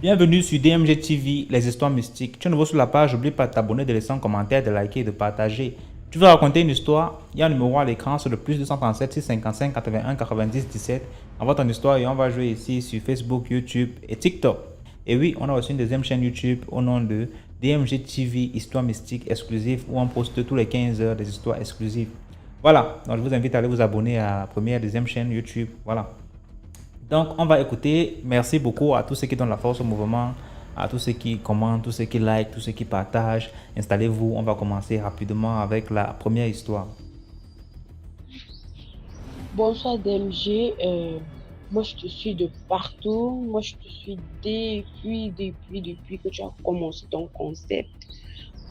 Bienvenue sur DMG TV, les histoires mystiques. Tu es nouveau sur la page, n'oublie pas de t'abonner, de laisser un commentaire, de liker et de partager. Tu veux raconter une histoire? Il y a un numéro à l'écran sur le plus 237 655 81 90 17. Envoie ton histoire et on va jouer ici sur Facebook, YouTube et TikTok. Et oui, on a aussi une deuxième chaîne YouTube au nom de DMG TV, Histoire mystique exclusive, où on poste tous les 15 heures des histoires exclusives. Voilà, donc je vous invite à aller vous abonner à la première et deuxième chaîne YouTube. Voilà. Donc, on va écouter. Merci beaucoup à tous ceux qui donnent la force au mouvement, à tous ceux qui commentent, tous ceux qui like, tous ceux qui partagent. Installez-vous, on va commencer rapidement avec la première histoire. Bonsoir DMG, moi je te suis de partout, moi je te suis depuis que tu as commencé ton concept.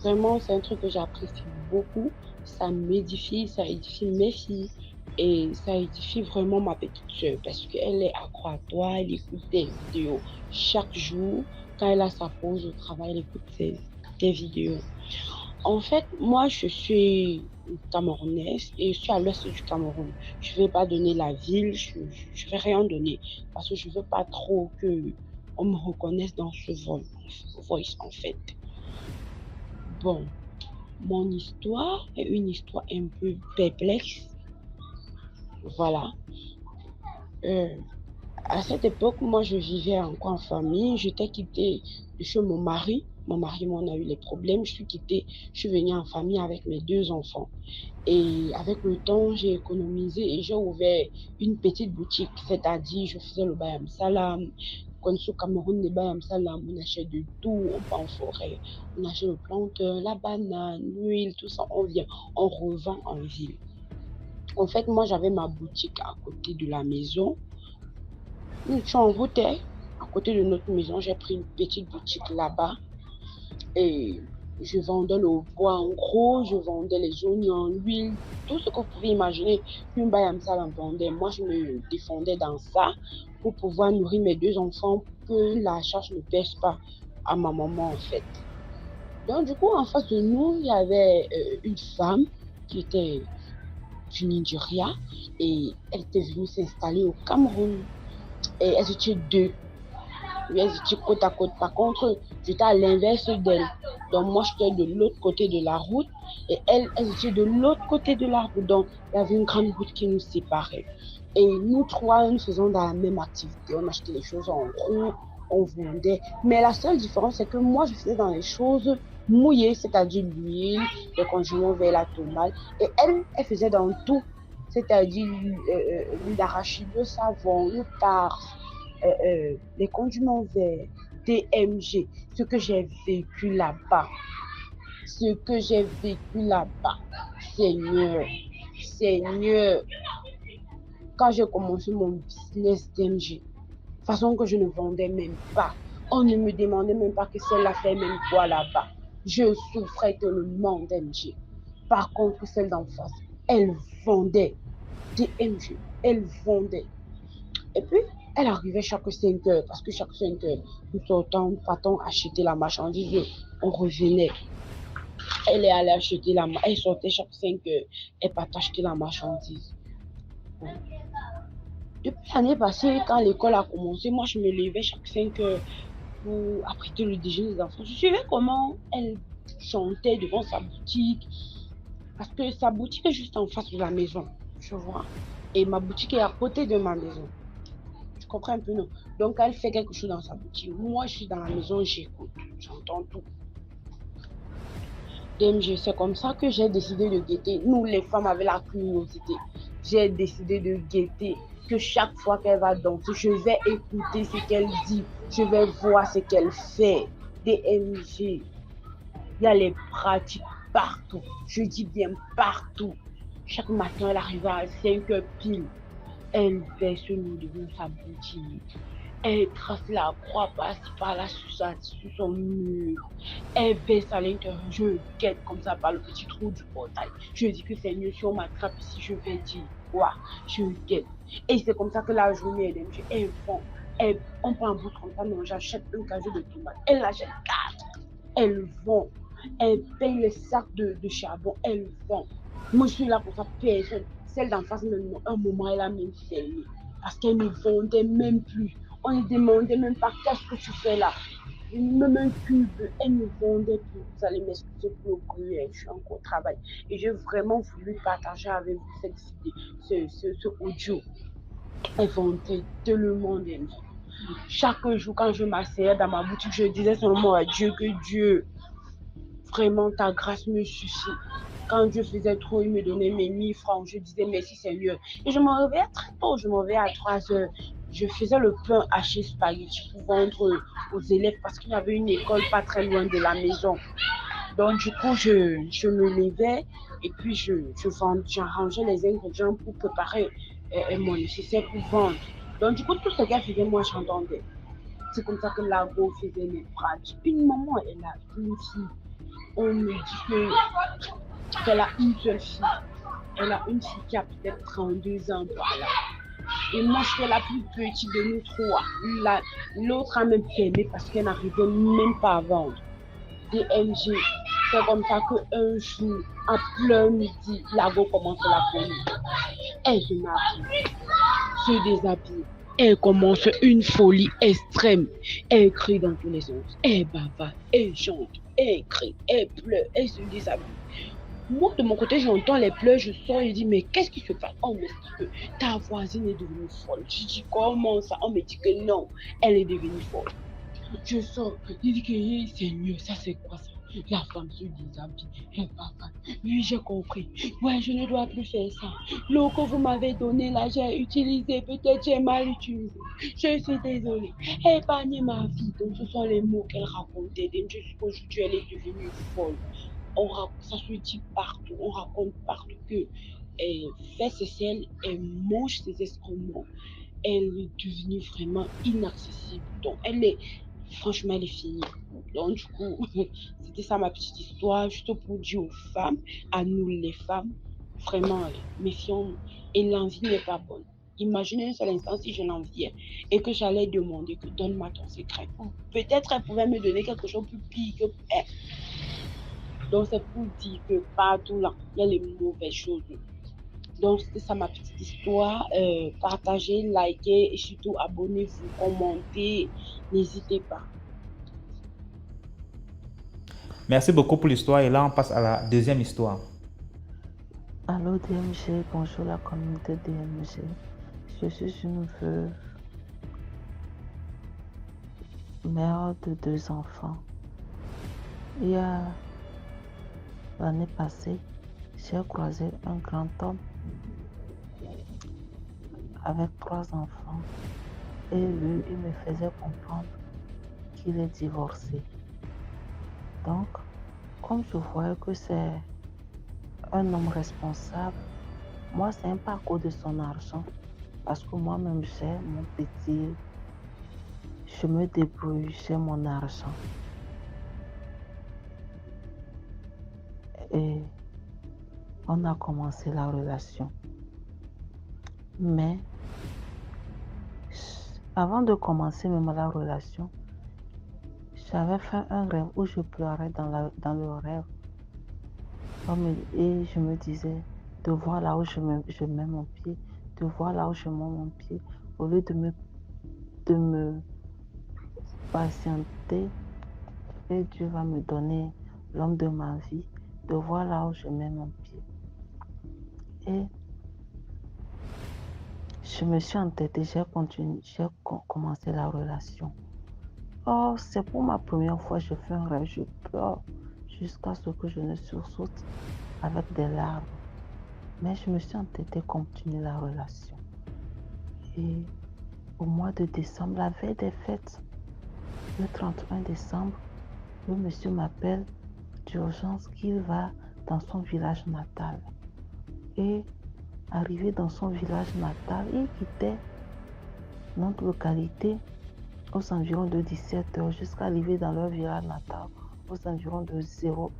Vraiment, c'est un truc que j'apprécie beaucoup, ça m'édifie, ça édifie mes filles et ça édifie vraiment ma petite soeur parce qu'elle est accro à toi, elle écoute tes vidéos chaque jour. Quand elle a sa pause au travail, elle écoute tes vidéos. En fait, moi, je suis camerounaise et je suis à l'ouest du Cameroun. Je ne vais pas donner la ville, je ne vais rien donner parce que je ne veux pas trop que on me reconnaisse dans ce voice, en fait. Bon, mon histoire est une histoire un peu perplexe. Voilà. Euh, à cette époque, moi, je vivais encore en famille. J'étais quittée de chez mon mari. Mon mari, moi, on a eu les problèmes. Je suis quittée, je suis venue en famille avec mes deux enfants. Et avec le temps, j'ai économisé et j'ai ouvert une petite boutique. C'est-à-dire, je faisais le bayam salam. Quand au Cameroun, le bayam salam, on achète de tout, on va en forêt. On achète le planteur, la banane, l'huile, tout ça, on vient, on revend en ville. En fait, moi, j'avais ma boutique à côté de la maison. Je suis en route, hein. À côté de notre maison, j'ai pris une petite boutique là-bas et je vendais le bois en gros, je vendais les oignons, l'huile, tout ce que vous pouvez imaginer qu'une bayam salam vendait. Moi, je me défendais dans ça pour pouvoir nourrir mes deux enfants, pour que la charge ne pèse pas à ma maman en fait. Donc du coup, en face de nous, il y avait une femme qui était du Nigeria et elle était venue s'installer au Cameroun. Et elles étaient deux. Oui, elles étaient côte à côte. Par contre, j'étais à l'inverse d'elle. Donc, moi, j'étais de l'autre côté de la route et elles étaient de l'autre côté de la route. Donc, il y avait une grande route qui nous séparait. Et nous trois, nous faisons dans la même activité. On achetait les choses en gros, on vendait. Mais la seule différence, c'est que moi, je faisais dans les choses mouillées, c'est-à-dire l'huile, les condiments vers la tomate. Et elle faisait dans tout, c'est-à-dire l'huile d'arachide, le savon, le parfum, les condiments verts, DMG, ce que j'ai vécu là-bas, ce que j'ai vécu là-bas, Seigneur, Seigneur, quand j'ai commencé mon business DMG, façon que je ne vendais même pas, on ne me demandait même pas que celle-là fait même quoi là-bas. Je souffrais tellement DMG. Par contre, celle d'en face, elle vendait DMG, elle vendait. Et puis, elle arrivait chaque 5 heures, parce que chaque 5 heures, nous sortons, nous partons acheter la marchandise, on revenait. Elle est allée acheter elle sortait chaque 5 heures, elle partait acheter la marchandise. Ouais. Depuis l'année passée, quand l'école a commencé, moi je me levais chaque 5 heures pour apprêter le déjeuner des enfants. Je suivais comment elle chantait devant sa boutique, parce que sa boutique est juste en face de la maison, je vois. Et ma boutique est à côté de ma maison. Tu comprends un peu, non? Donc, elle fait quelque chose dans sa boutique. Moi, je suis dans la maison, j'écoute, j'entends tout. DMG, c'est comme ça que j'ai décidé de guetter. Nous, les femmes, avec la curiosité, j'ai décidé de guetter que chaque fois qu'elle va danser, je vais écouter ce qu'elle dit, je vais voir ce qu'elle fait. DMG, il y a les pratiques partout. Je dis bien partout. Chaque matin, elle arrive à 5 heures pile. Elle verse nous devant sa boutique. Elle trace la croix par là sur son mur. Elle baisse à l'intérieur. Je guette comme ça par le petit trou du portail. Je dis que c'est mieux si on m'attrape ici. Je vais dire quoi? Je guette. Et c'est comme ça que la journée est débutée. Elle vend. On prend un bout comme ça. Non, j'achète un casier de tomates. Elle achète 4. Elle vend. Elle paye les sacs de charbon. Elle vend. Moi, je suis là pour ça. Personne. Celle d'en face, même, un moment, elle a même fermé. Parce qu'elle ne vendait même plus. On ne demandait même pas qu'est-ce que tu fais là. Même un cube, elle me vendait plus. Vous allez m'excuser pour le bruit, je suis encore au travail. Et j'ai vraiment voulu partager avec vous cette idée, ce audio. Elle vendait tellement d'MG. Chaque jour, quand je m'asseyais dans ma boutique, je disais seulement à Dieu que Dieu, vraiment, ta grâce me suffit. Quand Dieu faisait trop, il me donnait mes 1 000 francs. Je disais merci Seigneur. Et je me réveillais très tôt. Je me réveillais à 3 heures. Je faisais le pain haché spaghetti pour vendre aux élèves parce qu'il y avait une école pas très loin de la maison. Donc, du coup, je me levais et puis j'arrangeais les ingrédients pour préparer mon nécessaire pour vendre. Donc, du coup, tout ce qu'elle faisait, moi, j'entendais. C'est comme ça que Lago faisait mes pratiques. Une maman, elle a une fille. On me dit qu'elle a une seule fille. Elle a une fille qui a peut-être 32 ans par là. Et moi, j'étais la plus petite de nous trois. L'autre a même fermé parce qu'elle n'arrivait même pas à vendre des MG. C'est comme ça qu'un jour, en plein midi, Lago commence la folie. Elle se marie, se déshabille. Elle commence une folie extrême. Elle crie dans tous les sens. Elle bavarde, elle chante, elle crie, elle pleure, elle se déshabille. Moi, de mon côté, j'entends les pleurs, je sors et je dis, mais qu'est-ce qui se passe? On me dit que ta voisine est devenue folle. Je dis, comment ça? On me dit que non, elle est devenue folle. Je sors, je dis que Seigneur, ça c'est quoi ça? La femme se déshabille, elle bavarde. Oui, j'ai compris. Ouais, je ne dois plus faire ça. L'eau que vous m'avez donnée là, j'ai utilisé, peut-être j'ai mal utilisé. Je suis désolée. Épargnez ma vie. Donc, ce sont les mots qu'elle racontait. Donc, je suppose qu'aujourd'hui, elle est devenue folle. Ça se dit partout, on raconte partout que fait ses selles, elle mange ses excréments, elle est devenue vraiment inaccessible. Donc franchement, elle est finie. Donc du coup, c'était ça ma petite histoire, juste pour dire aux femmes, à nous les femmes, vraiment, méfions-nous. Et l'envie n'est pas bonne. Imaginez un seul instant si je l'enviais et que j'allais demander que donne-moi ton secret. Peut-être elle pouvait me donner quelque chose de plus pire que elle. Donc, c'est pour dire que partout là, il y a les mauvaises choses. Donc, c'était ça ma petite histoire. Partagez, likez et surtout abonnez-vous, commentez. N'hésitez pas. Merci beaucoup pour l'histoire et là on passe à la deuxième histoire. Allô DMG, bonjour la communauté DMG. Je suis une veuve, mère de 2 enfants. Il y a l'année passée, j'ai croisé un grand homme avec 3 enfants et lui, il me faisait comprendre qu'il est divorcé. Donc, comme je voyais que c'est un homme responsable, moi, c'est un pas à cause de son argent, parce que moi-même, j'ai mon petit, je me débrouille, j'ai mon argent. Et on a commencé la relation. Mais avant de commencer même la relation, j'avais fait un rêve où je pleurais dans le rêve. Et je me disais de voir là où je mets mon pied, de voir là où je mets mon pied, au lieu de me patienter, et Dieu va me donner l'homme de ma vie, de voir là où je mets mon pied. Et je me suis entêtée, j'ai commencé la relation. Oh, c'est pour ma première fois, je fais un rêve, je pleure jusqu'à ce que je ne sursaute avec des larmes. Mais je me suis entêtée continuer la relation. Et au mois de décembre, la veille des fêtes, le 31 décembre, le monsieur m'appelle d'urgence qu'il va dans son village natal. Et arrivé dans son village natal, il quittait notre localité aux environs de 17h jusqu'à arriver dans leur village natal aux environs de 0h.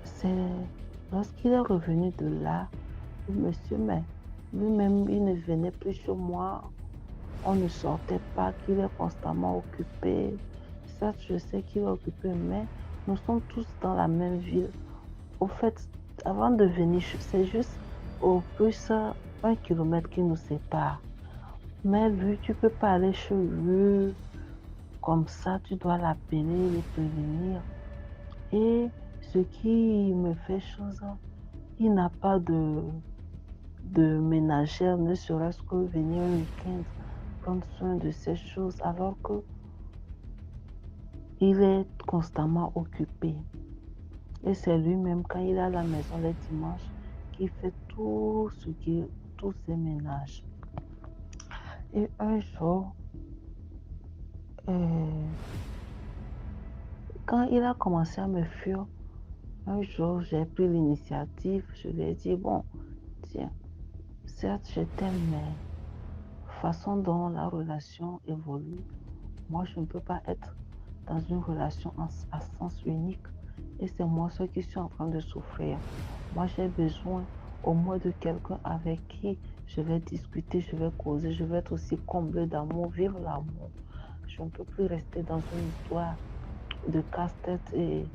C'est lorsqu'il est revenu de là, le monsieur, mais lui-même, il ne venait plus chez moi. On ne sortait pas, qu'il est constamment occupé. Certes, je sais qu'il est occupé, mais nous sommes tous dans la même ville. Au fait, avant de venir, c'est juste au plus 1 kilomètre qui nous sépare. Mais lui, tu peux pas aller chez lui comme ça, tu dois l'appeler, le prévenir. Et ce qui me fait chose, il n'a pas de ménagère, ne serait-ce que venir un week-end prendre soin de ces choses, alors que il est constamment occupé. Et c'est lui-même, quand il est à la maison les dimanches, qui fait tous ces ménages. Et un jour, euh, quand il a commencé à me fuir, un jour, j'ai pris l'initiative. Je lui ai dit, bon, tiens, certes, je t'aime, mais façon dont la relation évolue, moi, je ne peux pas être dans une relation à sens unique. Et c'est moi ce qui suis en train de souffrir. Moi, j'ai besoin au moins de quelqu'un avec qui je vais discuter, je vais causer, je vais être aussi comblée d'amour, vivre l'amour. Je ne peux plus rester dans une histoire de casse-tête et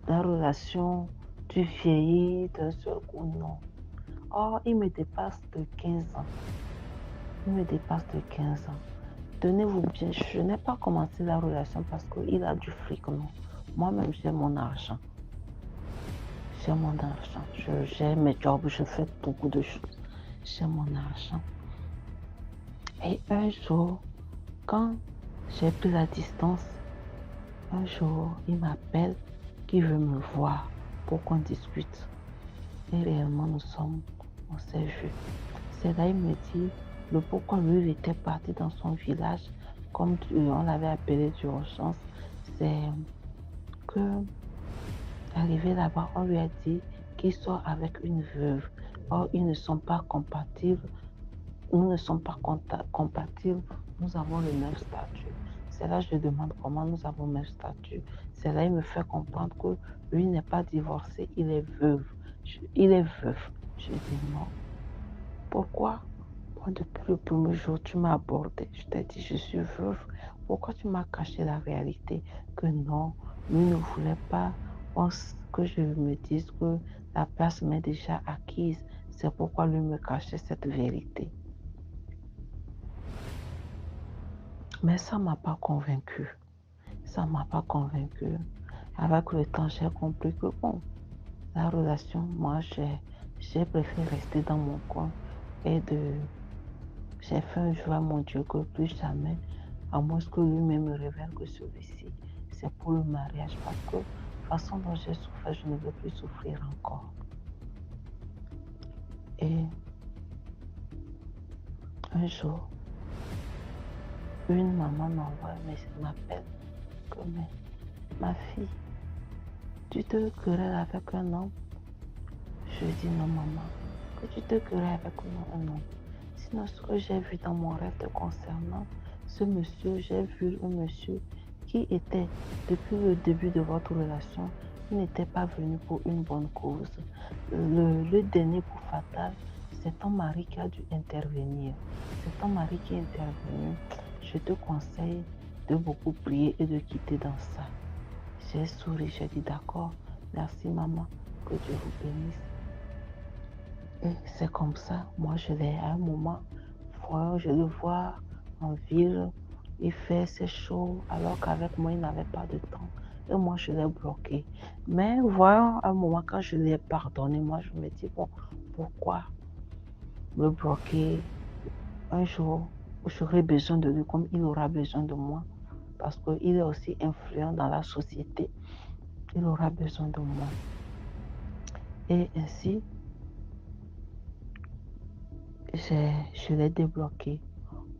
la relation, tu vieillis d'un seul coup, non. Or, il me dépasse de 15 ans. Il me dépasse de 15 ans. Tenez-vous bien, je n'ai pas commencé la relation parce qu'il a du fric, non. Moi-même, j'ai mon argent. J'ai mon argent. J'ai mes jobs, je fais beaucoup de choses. J'ai mon argent. Et un jour, quand j'ai pris la distance, un jour, il m'appelle qu'il veut me voir pour qu'on discute. Et réellement, on s'est vu. C'est là il me dit le pourquoi lui, il était parti dans son village, comme on l'avait appelé d'urgence. C'est que, arrivé là-bas, on lui a dit qu'il sort avec une veuve. Or, ils ne sont pas compatibles. Nous ne sommes pas compatibles. Nous avons le même statut. C'est là que je demande comment nous avons le même statut. C'est là il me fait comprendre que lui n'est pas divorcé, il est veuf. Il est veuf. Je dis non. Pourquoi? Moi, depuis le premier jour, tu m'as abordé. Je t'ai dit, je suis veuve. Pourquoi tu m'as caché la réalité? Que non, lui ne voulait pas que je me dise que la place m'est déjà acquise. C'est pourquoi lui me cachait cette vérité. Mais ça ne m'a pas convaincu. Ça ne m'a pas convaincu. Avec le temps, j'ai compris que bon, la relation, moi, j'ai préféré rester dans mon coin et j'ai fait un jour à mon Dieu que plus jamais, à moins que lui-même me révèle que celui-ci, c'est pour le mariage. Parce que, de la façon dont j'ai souffert, je ne veux plus souffrir encore. Et un jour, une maman m'appelle que ma fille, tu te querelles avec un homme? Je dis non maman, que tu te querelles avec un homme. Sinon ce que j'ai vu dans mon rêve te concernant, ce monsieur, j'ai vu un monsieur qui était, depuis le début de votre relation, il n'était pas venu pour une bonne cause. Le dernier coup fatal, c'est ton mari qui a dû intervenir. C'est ton mari qui est intervenu. Je te conseille de beaucoup prier et de quitter dans ça. J'ai souri, j'ai dit d'accord, merci maman, que Dieu vous bénisse. Et c'est comme ça, moi je l'ai à un moment, je le vois en ville, il fait ses shows alors qu'avec moi il n'avait pas de temps. Et moi je l'ai bloqué. Mais voyons un moment quand je l'ai pardonné, moi je me dis bon, pourquoi me bloquer un jour où j'aurai besoin de lui comme il aura besoin de moi. Parce qu'il est aussi influent dans la société. Il aura besoin de moi. Et ainsi, je l'ai débloqué.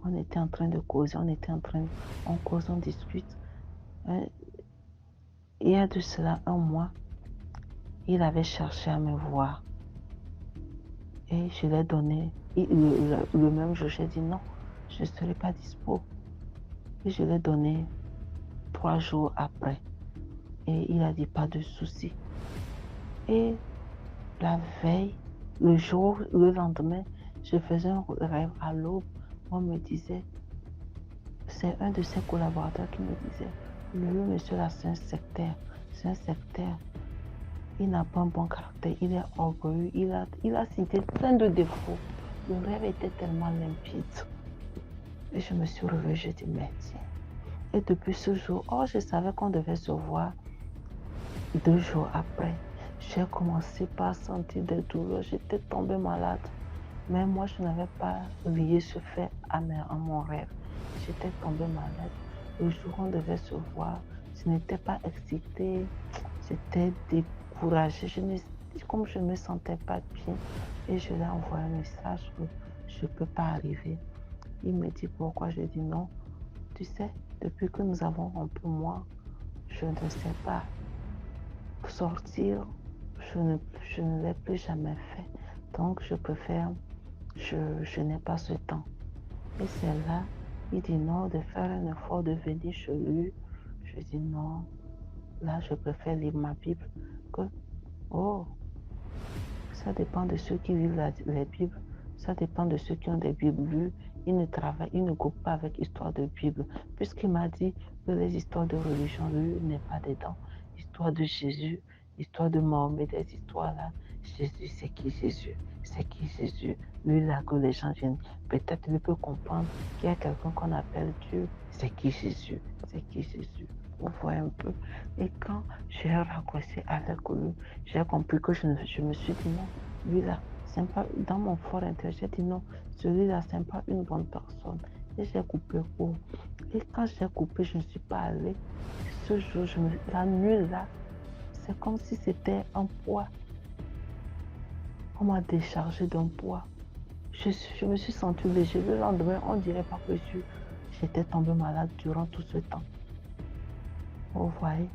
On était en train de causer, on cause, on discute. Il y a de cela un mois, il avait cherché à me voir. Et je l'ai donné, le même jour, j'ai dit non, je ne serai pas dispo. Et je l'ai donné 3 jours après. Et il a dit pas de souci. Et la veille, le lendemain, je faisais un rêve à l'aube. On me disait, c'est un de ses collaborateurs qui me disait, le monsieur là, c'est un sectaire. C'est un sectaire. Il n'a pas un bon caractère, il est orgueilleux, il a cité plein de défauts. Le rêve était tellement limpide. Et je me suis réveillée, j'ai dit, mais tiens. Et depuis ce jour, oh, je savais qu'on devait se voir 2 jours après. J'ai commencé par sentir des douleurs, j'étais tombée malade. Mais moi, je n'avais pas lié ce fait à mon rêve. J'étais tombée malade. Le jour où on devait se voir, je n'étais pas excitée, j'étais découragée. Comme je ne me sentais pas bien, et je lui ai envoyé un message que je ne peux pas arriver. Il me dit pourquoi. Je dis non. Tu sais, depuis que nous avons rompu, moi, je ne sais pas sortir. Je ne l'ai plus jamais fait. Donc, je préfère, je n'ai pas ce temps. Et c'est là, il dit non, de faire un effort de venir chez lui. Je dis non, là, je préfère lire ma Bible. Oh, ça dépend de ceux qui lisent les Bibles. Ça dépend de ceux qui ont des Bibles lues. Ils ne travaillent, ils ne coupent pas avec histoire de Bible. Puisqu'il m'a dit que les histoires de religion, lui, n'est pas dedans. Histoire de Jésus, histoire de Mahomet, des histoires là. Jésus, c'est qui Jésus? C'est qui Jésus? Lui là que les gens viennent. Peut-être il peut comprendre qu'il y a quelqu'un qu'on appelle Dieu. C'est qui Jésus? C'est qui Jésus? Vous voyez un peu. Et quand j'ai raccroché avec lui, j'ai compris que je me suis dit non, lui là, c'est pas, dans mon fort intérieur, j'ai dit non, celui-là, c'est pas une bonne personne. Et j'ai coupé court. Et quand j'ai coupé, je ne suis pas allée. Ce jour, la nuit là, c'est comme si c'était un poids. On m'a déchargé d'un poids. Je me suis sentie légère. Le lendemain, on dirait pas que j'étais tombée malade durant tout ce temps. Vous voyez,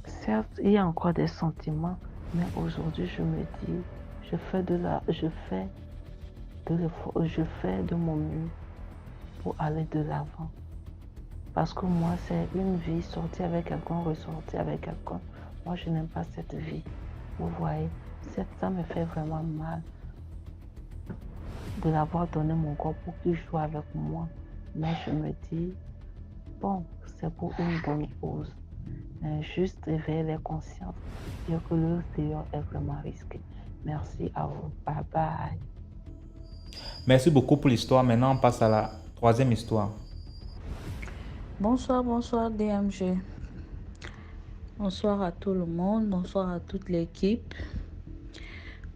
certes, il y a encore des sentiments, mais aujourd'hui, je me dis, je fais de mon mieux pour aller de l'avant. Parce que moi, c'est une vie, sortir avec quelqu'un, ressortir avec quelqu'un. Moi, je n'aime pas cette vie. Vous voyez, ça me fait vraiment mal de l'avoir donné mon corps pour qu'il joue avec moi. Mais je me dis, bon, c'est pour une bonne cause. Juste éveiller les consciences, dire que le dehors est vraiment risqué. Merci à vous. Bye bye. Merci beaucoup pour l'histoire. Maintenant, on passe à la troisième histoire. Bonsoir DMG. Bonsoir à tout le monde, bonsoir à toute l'équipe.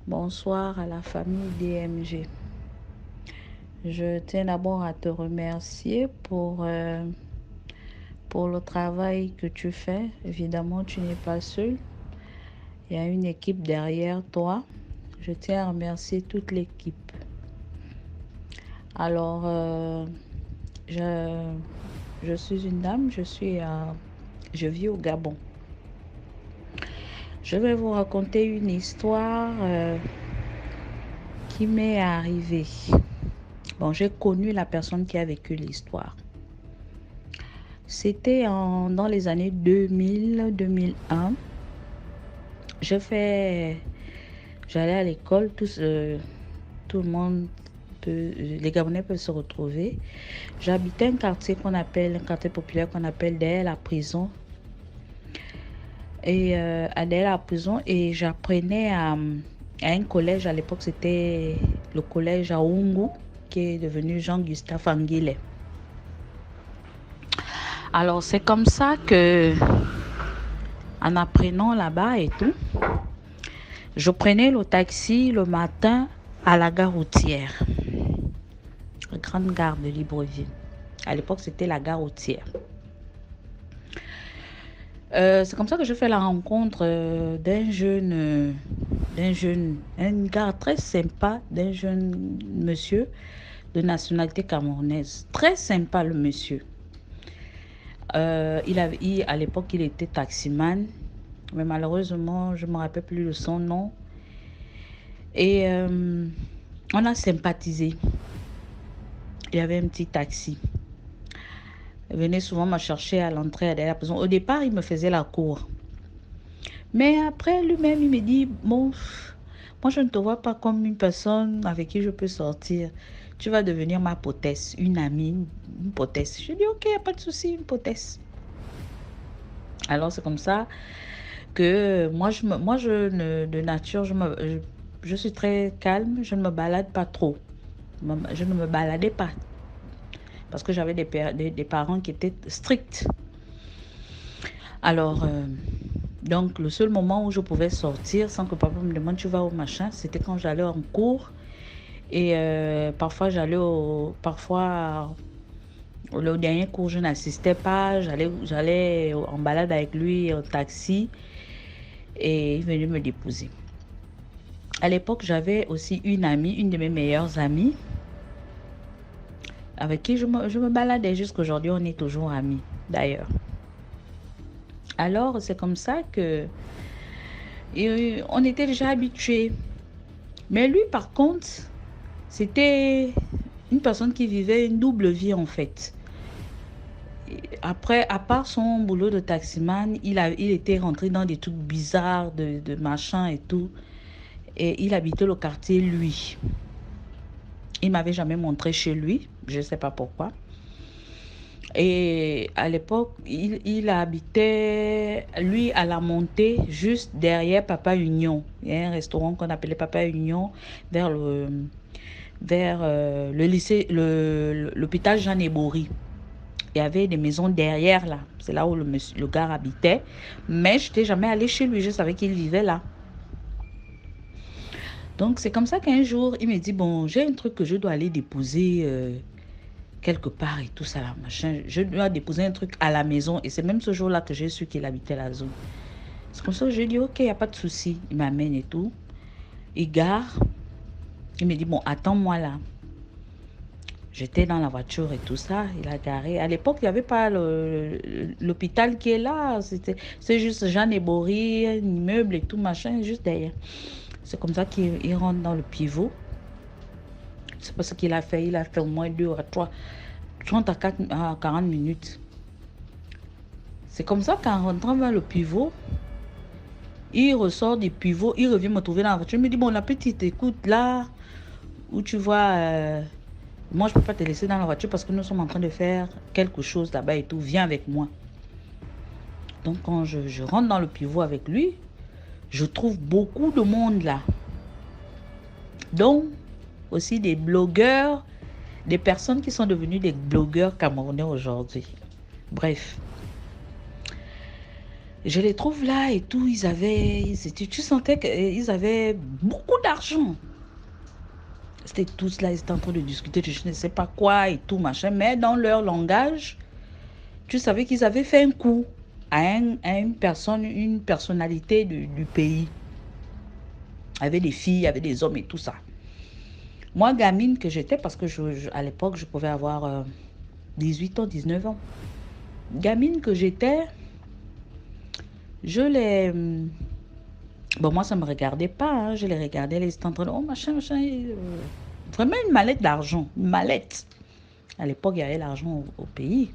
Bonsoir à la famille DMG. Je tiens d'abord à te remercier pour le travail que tu fais. Évidemment, tu n'es pas seul. Il y a une équipe derrière toi. Je tiens à remercier toute l'équipe. Alors, je suis une dame, je vis au Gabon. Je vais vous raconter une histoire qui m'est arrivée. Bon, j'ai connu la personne qui a vécu l'histoire. C'était dans les années 2000-2001. J'allais à l'école, tout le monde, les Gabonais peuvent se retrouver. J'habitais un quartier populaire qu'on appelle derrière la prison. Et derrière la prison, et j'apprenais à un collège. À l'époque, c'était le collège à Oungu, qui est devenu Jean-Gustave Anguillet. Alors, c'est comme ça que, en apprenant là-bas et tout, je prenais le taxi le matin à la gare routière, la grande gare de Libreville. À l'époque, c'était la gare routière. C'est comme ça que je fais la rencontre un gars très sympa, d'un jeune monsieur de nationalité camerounaise. Très sympa le monsieur. À l'époque, il était taximan, mais malheureusement, je ne me rappelle plus de son nom. Et on a sympathisé. Il y avait un petit taxi. Il venait souvent me chercher à l'entrée de la prison. Au départ, il me faisait la cour. Mais après, lui-même, il me dit, bon, moi, je ne te vois pas comme une personne avec qui je peux sortir. Tu vas devenir ma potesse, une amie, une potesse. Je dis, ok, il n'y a pas de souci, une potesse. Alors, c'est comme ça que de nature, je suis très calme. Je ne me balade pas trop. Je ne me baladais pas. parce que j'avais des parents qui étaient stricts. Alors, donc, le seul moment où je pouvais sortir sans que papa me demande tu vas au machin, c'était quand j'allais en cours. Et parfois, parfois, le dernier cours, je n'assistais pas. J'allais en balade avec lui au taxi et il venait me déposer. À l'époque, j'avais aussi une amie, une de mes meilleures amies, avec qui je me baladais jusqu'aujourd'hui. On est toujours amis, d'ailleurs. Alors, c'est comme ça que on était déjà habitués. Mais lui, par contre, c'était une personne qui vivait une double vie, en fait. Après, à part son boulot de taximan, il était rentré dans des trucs bizarres, de machin et tout. Et il habitait le quartier, lui. Il ne m'avait jamais montré chez lui. Je ne sais pas pourquoi. Et à l'époque, il habitait, lui, à la montée, juste derrière Papa Union. Il y a un restaurant qu'on appelait Papa Union, vers le lycée, l'hôpital Jean Ebory. Il y avait des maisons derrière là. C'est là où le gars habitait. Mais je n'étais jamais allée chez lui. Je savais qu'il vivait là. Donc, c'est comme ça qu'un jour, il me dit, bon, j'ai un truc que je dois aller déposer quelque part et tout ça, là, machin. Je dois déposer un truc à la maison. Et c'est même ce jour-là que j'ai su qu'il habitait la zone. C'est comme ça que je lui ai dit, ok, il n'y a pas de souci. Il m'amène et tout. Il gare. Il me dit, bon, attends-moi là. J'étais dans la voiture et tout ça. Il a garé. À l'époque, il n'y avait pas l'hôpital qui est là. C'est juste Jean Ebory, un immeuble et tout, machin, juste derrière. C'est comme ça qu'il rentre dans le pivot. C'est pas ce qu'il a fait. Il a fait au moins 2 à 3, 30 à 40 minutes. C'est comme ça qu'en rentrant vers le pivot, il ressort du pivot, il revient me trouver dans la voiture. Il me dit, bon, la petite, écoute, là où tu vois, moi, je ne peux pas te laisser dans la voiture parce que nous sommes en train de faire quelque chose là-bas et tout. Viens avec moi. Donc, quand je rentre dans le pivot avec lui, je trouve beaucoup de monde là. Donc, aussi des blogueurs, des personnes qui sont devenues des blogueurs camerounais aujourd'hui. Bref. Je les trouve là et tout. Tu sentais qu'ils avaient beaucoup d'argent. C'était tous là, ils étaient en train de discuter de je ne sais pas quoi et tout, machin. Mais dans leur langage, tu savais qu'ils avaient fait un coup à une personne, une personnalité du pays. Avec des filles, avec des hommes et tout ça. Moi, gamine que j'étais, parce que à l'époque, je pouvais avoir 18 ans, 19 ans. Gamine que j'étais, je les... Bon, moi, ça ne me regardait pas. Hein. Je les regardais, ils étaient en train de... Oh, machin, machin. Vraiment une mallette d'argent. Une mallette. À l'époque, il y avait l'argent au pays.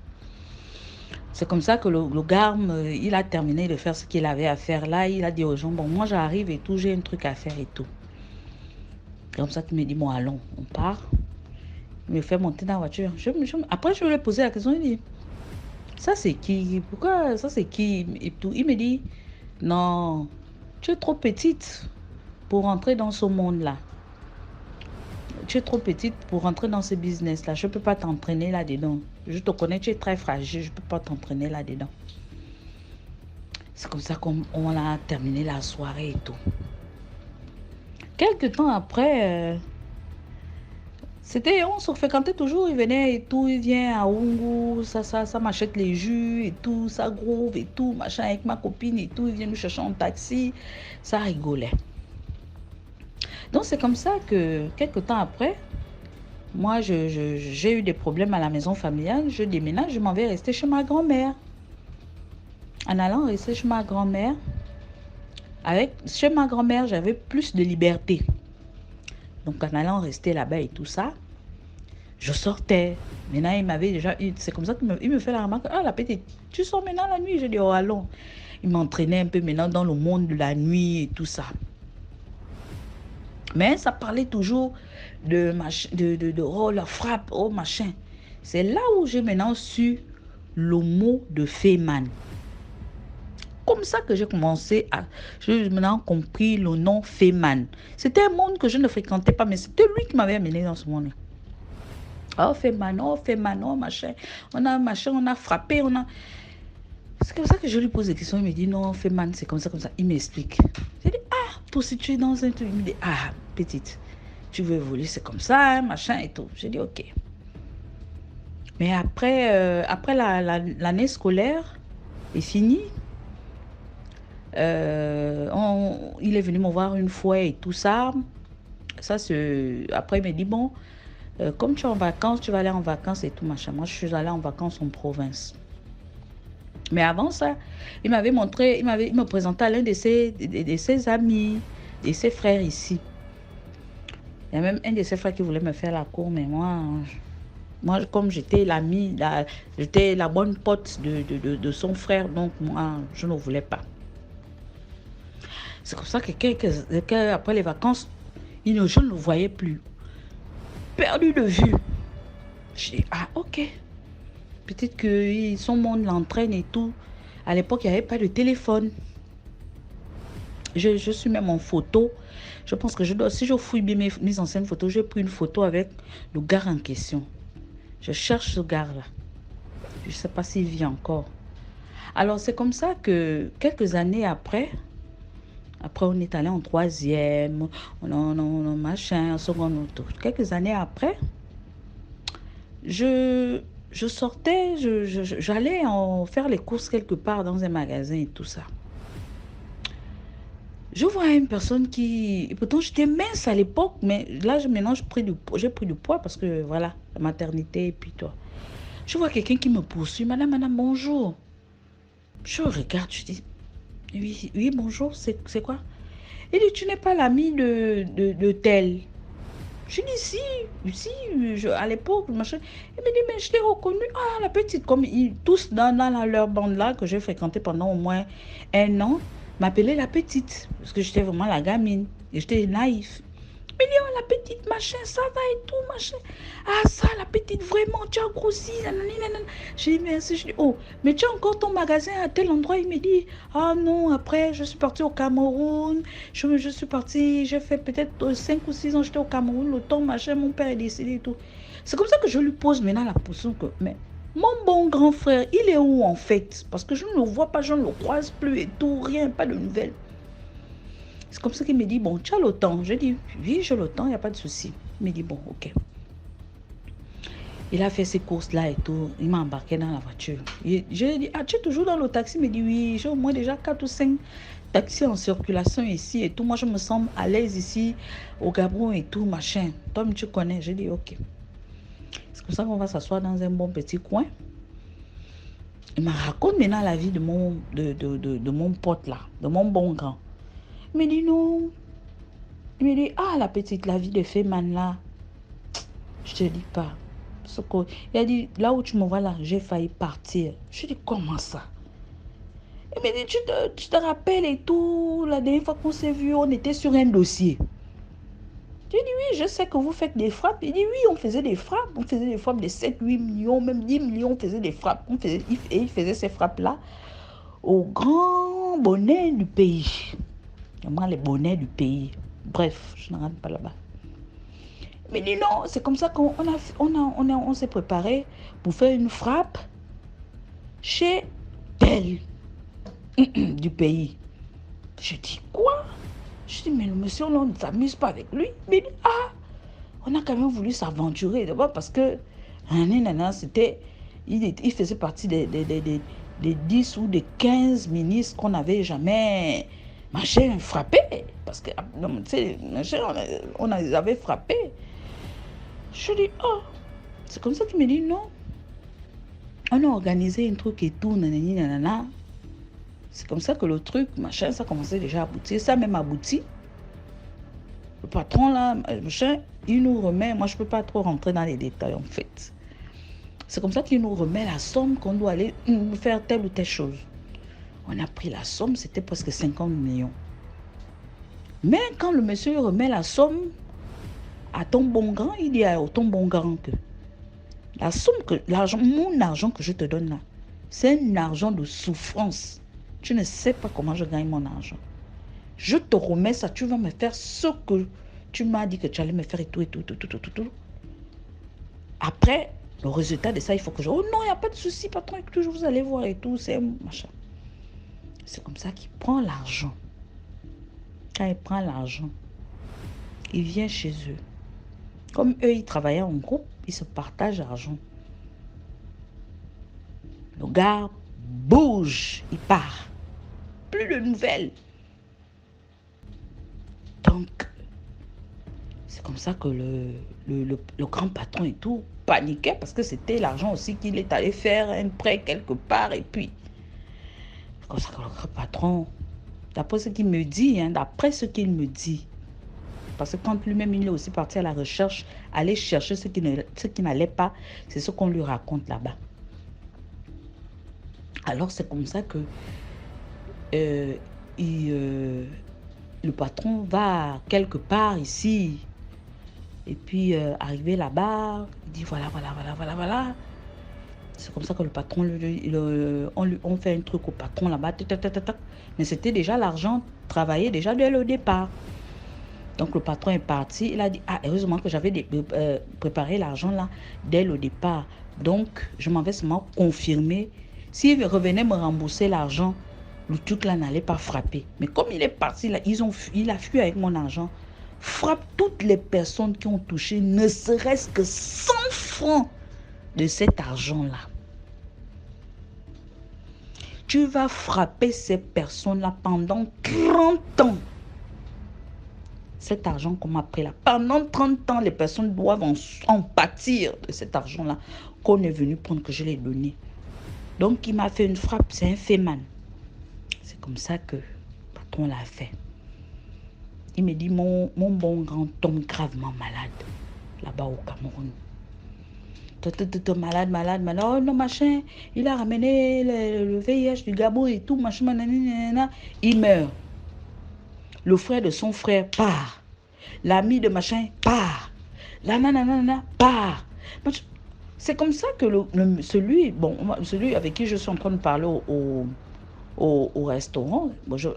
C'est comme ça que le gars, il a terminé de faire ce qu'il avait à faire là. Il a dit aux gens, bon, moi, j'arrive et tout, j'ai un truc à faire et tout. Comme ça qu'il me dit, bon, allons, on part. Il me fait monter dans la voiture. Après, je lui ai posé la question, il dit, ça c'est qui? Pourquoi ça c'est qui? Et tout. Il me dit, non, tu es trop petite pour entrer dans ce monde-là. Tu es trop petite pour rentrer dans ce business-là. Je ne peux pas t'entraîner là-dedans. Je te connais, tu es très fragile. Je ne peux pas t'entraîner là-dedans. C'est comme ça qu'on a terminé la soirée et tout. Quelques temps après, on se fréquentait toujours. Il venait et tout. Il vient à Oungu. Ça m'achète les jus et tout. Ça groove et tout. Machin avec ma copine et tout. Il vient nous chercher en taxi. Ça rigolait. Donc, c'est comme ça que, quelques temps après, moi, j'ai eu des problèmes à la maison familiale. Je déménage, je m'en vais rester chez ma grand-mère. En allant rester chez ma grand-mère, chez ma grand-mère, j'avais plus de liberté. Donc, en allant rester là-bas et tout ça, je sortais. Maintenant, il m'avait déjà... C'est comme ça qu'il me fait la remarque. Ah, la petite, tu sors maintenant la nuit? Je dis, oh, allons. Il m'entraînait un peu maintenant dans le monde de la nuit et tout ça. Mais ça parlait toujours de oh, la frappe, oh, machin. C'est là où j'ai maintenant su le mot de Féman. Comme ça que j'ai maintenant compris le nom Féman. C'était un monde que je ne fréquentais pas, mais c'était lui qui m'avait amené dans ce monde-là. Oh, fait Manon, machin. On a frappé, on a... C'est comme ça que je lui pose des questions. Il me dit, non, Feman, c'est comme ça, comme ça. Il m'explique. J'ai dit, ah, toi, si tu es dans un truc, il me dit, ah, petite, tu veux voler, c'est comme ça, hein, machin et tout. J'ai dit, ok. Mais après l'année scolaire est finie, il est venu me voir une fois et tout ça. Après, il m'a dit, bon, comme tu es en vacances, tu vas aller en vacances et tout, machin. Moi, je suis allée en vacances en province. Mais avant ça, il me présentait à l'un de ses amis, de ses frères ici. Il y a même un de ses frères qui voulait me faire la cour, mais moi comme j'étais j'étais la bonne pote de son frère, donc moi, je ne voulais pas. C'est comme ça que après les vacances, je ne le voyais plus. Perdu de vue. Je dis, ah, ok. Peut-être que son monde l'entraîne et tout. À l'époque, il n'y avait pas de téléphone. Je suis même en photo. Je pense que si je fouille bien mes anciennes photos, j'ai pris une photo avec le gars en question. Je cherche ce gars-là. Je ne sais pas s'il vit encore. Alors, c'est comme ça que quelques années après, on est allé en troisième, on machin, en seconde, tout. Quelques années après, je sortais, j'allais faire les courses quelque part dans un magasin et tout ça. Je vois une personne qui... Pourtant, j'étais mince à l'époque, mais là, maintenant, j'ai pris du poids parce que, voilà, la maternité et puis toi. Je vois quelqu'un qui me poursuit. Madame, bonjour. Je regarde, je dis, oui, bonjour, c'est quoi? Il dit, tu n'es pas l'ami de tel. Je dis, si, à l'époque, machin. Il me dit, mais je l'ai reconnu. Ah, la petite, comme ils, tous dans leur bande-là, que j'ai fréquenté pendant au moins 1 an, m'appelaient la petite. Parce que j'étais vraiment la gamine. Et j'étais naïf. Il me dit, oh, la petite, machin, ça va et tout, machin. Ah, ça, la petite, vraiment, tu as grossi. Je dis, merci. Je dis, oh, mais tu as encore ton magasin à tel endroit. Il me dit, ah non, après, je suis partie au Cameroun. Je suis partie, j'ai fait peut-être 5 ou 6 ans, j'étais au Cameroun. Le temps, machin, mon père est décédé et tout. C'est comme ça que je lui pose maintenant la question que, mais mon bon grand frère, il est où en fait? Parce que je ne le vois pas, je ne le croise plus et tout, rien, pas de nouvelles. C'est comme ça qu'il me dit, bon, tu as le temps. Je dis, oui, j'ai le temps, il n'y a pas de souci. Il me dit, bon, ok. Il a fait ces courses-là et tout. Il m'a embarqué dans la voiture. Je lui ai dit, ah, tu es toujours dans le taxi? Il me dit, oui, j'ai au moins déjà 4 ou 5 taxis en circulation ici et tout. Moi, je me sens à l'aise ici, au Gabon et tout, machin. Toi, tu connais. Je dis, ok. C'est comme ça qu'on va s'asseoir dans un bon petit coin. Il me raconte maintenant la vie de mon pote là, de mon bon grand. Il me dit non. Il me dit, ah, la petite, la vie de Feman là. Je te dis pas. Il a dit, là où tu me vois là, j'ai failli partir. Je dis, comment ça? Il me dit, tu te rappelles et tout, la dernière fois qu'on s'est vu, on était sur un dossier. Je dis, oui, je sais que vous faites des frappes. Il dit, oui, on faisait des frappes. On faisait des frappes de 7, 8 millions, même 10 millions, on faisait des frappes. Il faisait ces frappes-là au grand bonnet du pays. Vraiment les bonnets du pays. Bref, je ne rentre pas là-bas. Mais dis non, c'est comme ça qu'on s'est préparé pour faire une frappe chez tel du pays. Je dis quoi? Je dis mais le monsieur, on ne s'amuse pas avec lui. Mais il dit, ah, on a quand même voulu s'aventurer d'abord parce que il faisait partie des 10 ou des 15 ministres qu'on n'avait jamais machin frappé. Parce que on les avait frappés. Je dis, oh, c'est comme ça qu'il me dit, non. On a organisé un truc et tout, nanana. C'est comme ça que le truc, machin, ça commençait déjà à aboutir. Ça même abouti. Le patron là, machin, il nous remet, moi je ne peux pas trop rentrer dans les détails en fait. C'est comme ça qu'il nous remet la somme qu'on doit aller faire telle ou telle chose. On a pris la somme, c'était presque 50 millions. Mais quand le monsieur remet la somme à ton bon grand, il dit à ton bon grand que la somme, mon argent que je te donne là, c'est un argent de souffrance. Tu ne sais pas comment je gagne mon argent. Je te remets ça, tu vas me faire ce que tu m'as dit que tu allais me faire et tout. Après, le résultat de ça, il faut que je... Oh non, il n'y a pas de souci, patron, toujours vous allez voir et tout, c'est machin. C'est comme ça qu'il prend l'argent. Quand il prend l'argent, il vient chez eux. Comme eux, ils travaillaient en groupe, ils se partagent l'argent. Le gars bouge, il part. Plus de nouvelles. Donc, c'est comme ça que le grand patron et tout paniquait parce que c'était l'argent aussi qu'il est allé faire un prêt quelque part. Et puis, c'est comme ça que le grand patron, d'après ce qu'il me dit, parce que quand lui-même il est aussi parti à la recherche, aller chercher ce qui n'allait pas, c'est ce qu'on lui raconte là-bas. Alors c'est comme ça que le patron va quelque part ici, et puis arrivé là-bas, il dit voilà. C'est comme ça que le patron, on fait un truc au patron là-bas, mais c'était déjà l'argent travaillé déjà dès le départ. Donc le patron est parti, il a dit, ah, heureusement que j'avais préparé l'argent là dès le départ. Donc je m'en vais seulement confirmer. S'il revenait me rembourser l'argent, le truc là n'allait pas frapper. Mais comme il est parti là, il a fui avec mon argent. Frappe toutes les personnes qui ont touché ne serait-ce que 100 francs de cet argent là. Tu vas frapper ces personnes là pendant 30 ans. Cet argent qu'on m'a pris là, pendant 30 ans, les personnes doivent en pâtir de cet argent-là qu'on est venu prendre, que je l'ai donné. Donc, il m'a fait une frappe, c'est un féman. C'est comme ça que le patron l'a fait. Il me dit, mon bon grand tombe gravement malade, là-bas au Cameroun. Malade. Oh non, machin, il a ramené le VIH du Gabon et tout, machin, nanana. Il meurt. Le frère de son frère part. L'ami de machin part. La nanana part. C'est comme ça que celui avec qui je suis en train de parler au restaurant,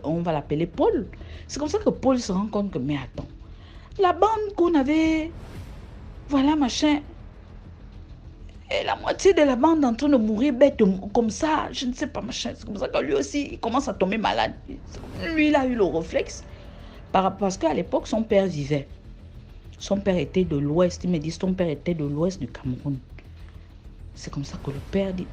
on va l'appeler Paul. C'est comme ça que Paul se rend compte que, mais attends, la bande qu'on avait, voilà machin, et la moitié de la bande en train de mourir bête comme ça, je ne sais pas machin. C'est comme ça que lui aussi, il commence à tomber malade. Lui, il a eu le réflexe. Parce qu'à l'époque, son père vivait. Son père était de l'ouest. Il me dit, son père était de l'ouest du Cameroun. C'est comme ça que le père dit,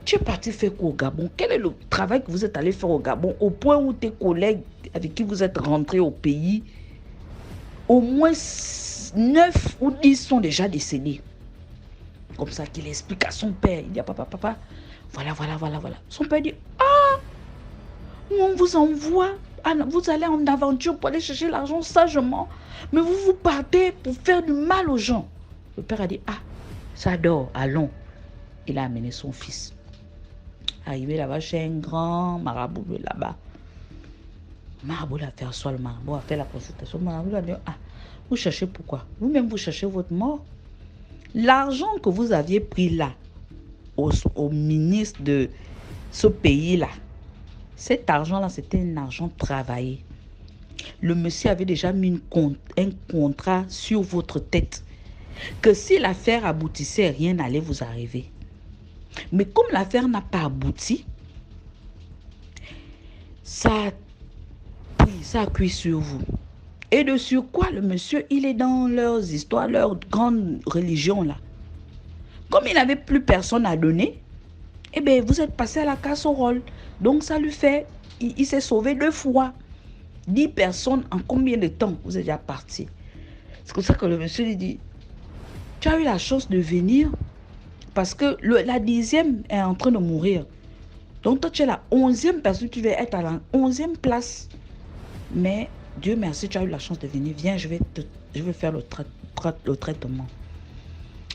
tu es parti faire quoi au Gabon? Quel est le travail que vous êtes allé faire au Gabon? Au point où tes collègues avec qui vous êtes rentrés au pays, au moins 9 ou 10 sont déjà décédés. Comme ça qu'il explique à son père. Il dit, papa, voilà. Son père dit, on vous envoie, vous allez en aventure pour aller chercher l'argent sagement, mais vous partez pour faire du mal aux gens. Le père a dit, ça dort, allons. Il a amené son fils. Arrivé là-bas chez un grand marabout de là-bas. Le marabout l'a fait asseoir, le marabout a fait la consultation. Le marabout a dit, vous cherchez pourquoi? Vous-même, vous cherchez votre mort. L'argent que vous aviez pris là, au ministre de ce pays-là, cet argent-là, c'était un argent travaillé. Le monsieur avait déjà mis un contrat sur votre tête. Que si l'affaire aboutissait, rien n'allait vous arriver. Mais comme l'affaire n'a pas abouti, ça a cuit sur vous. Et de sur quoi le monsieur, il est dans leurs histoires, leur grande religion là. Comme il n'avait plus personne à donner, eh bien, vous êtes passé à la casserole. Donc, ça lui fait, il s'est sauvé 2 fois. 10 personnes, en combien de temps vous êtes déjà parti? C'est comme ça que le monsieur lui dit, tu as eu la chance de venir parce que la 10e est en train de mourir. Donc, toi, tu es la 11e personne, tu vas être à la 11e place. Mais, Dieu merci, tu as eu la chance de venir. Viens, je vais faire le traitement.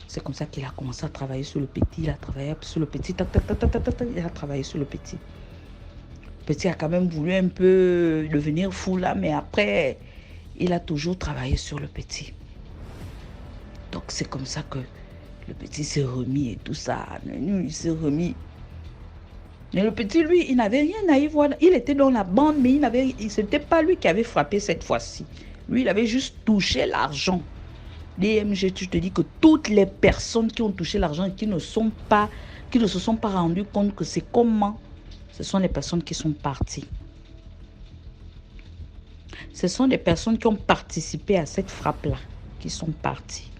C'est comme ça qu'il a commencé à travailler sur le petit. Il a travaillé sur le petit. Il a travaillé sur le petit. Le petit a quand même voulu un peu devenir fou là, mais après, il a toujours travaillé sur le petit. Donc c'est comme ça que le petit s'est remis et tout ça. Il s'est remis. Mais le petit, lui, il n'avait rien à y voir. Il était dans la bande, mais ce n'était pas lui qui avait frappé cette fois-ci. Lui, il avait juste touché l'argent. DMG, tu te dis que toutes les personnes qui ont touché l'argent et qui ne se sont pas rendues compte que c'est comment, ce sont les personnes qui sont parties. Ce sont des personnes qui ont participé à cette frappe-là, qui sont parties.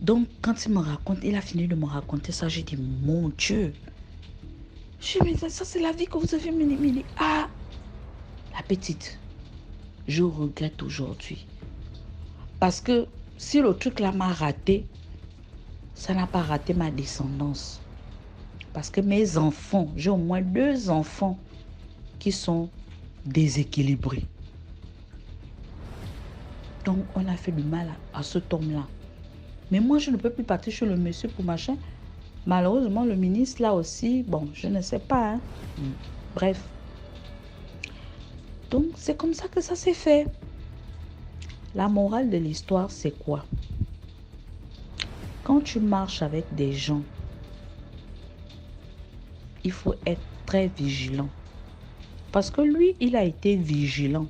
Donc, quand il a fini de me raconter ça, j'ai dit, mon Dieu. J'ai dit, mais ça c'est la vie que vous avez menée. Ah, la petite, je regrette aujourd'hui. Parce que si le truc là m'a raté, ça n'a pas raté ma descendance. Parce que mes enfants, j'ai au moins 2 enfants qui sont déséquilibrés. Donc, on a fait du mal à cet homme-là. Mais moi, je ne peux plus partir chez le monsieur pour machin. Malheureusement, le ministre là aussi, bon, je ne sais pas. Hein. Bref. Donc, c'est comme ça que ça s'est fait. La morale de l'histoire, c'est quoi? Quand tu marches avec des gens, il faut être très vigilant. Parce que lui, il a été vigilant.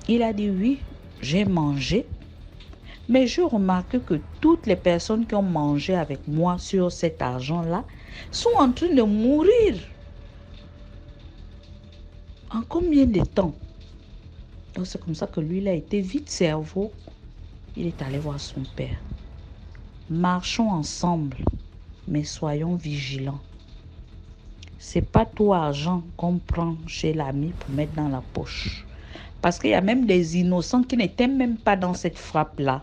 Il a dit oui, j'ai mangé. Mais je remarque que toutes les personnes qui ont mangé avec moi sur cet argent-là sont en train de mourir. En combien de temps? Donc c'est comme ça que lui, il a été vite cerveau. Il est allé voir son père. Marchons ensemble, mais soyons vigilants. C'est pas tout argent qu'on prend chez l'ami pour mettre dans la poche. Parce qu'il y a même des innocents qui n'étaient même pas dans cette frappe-là,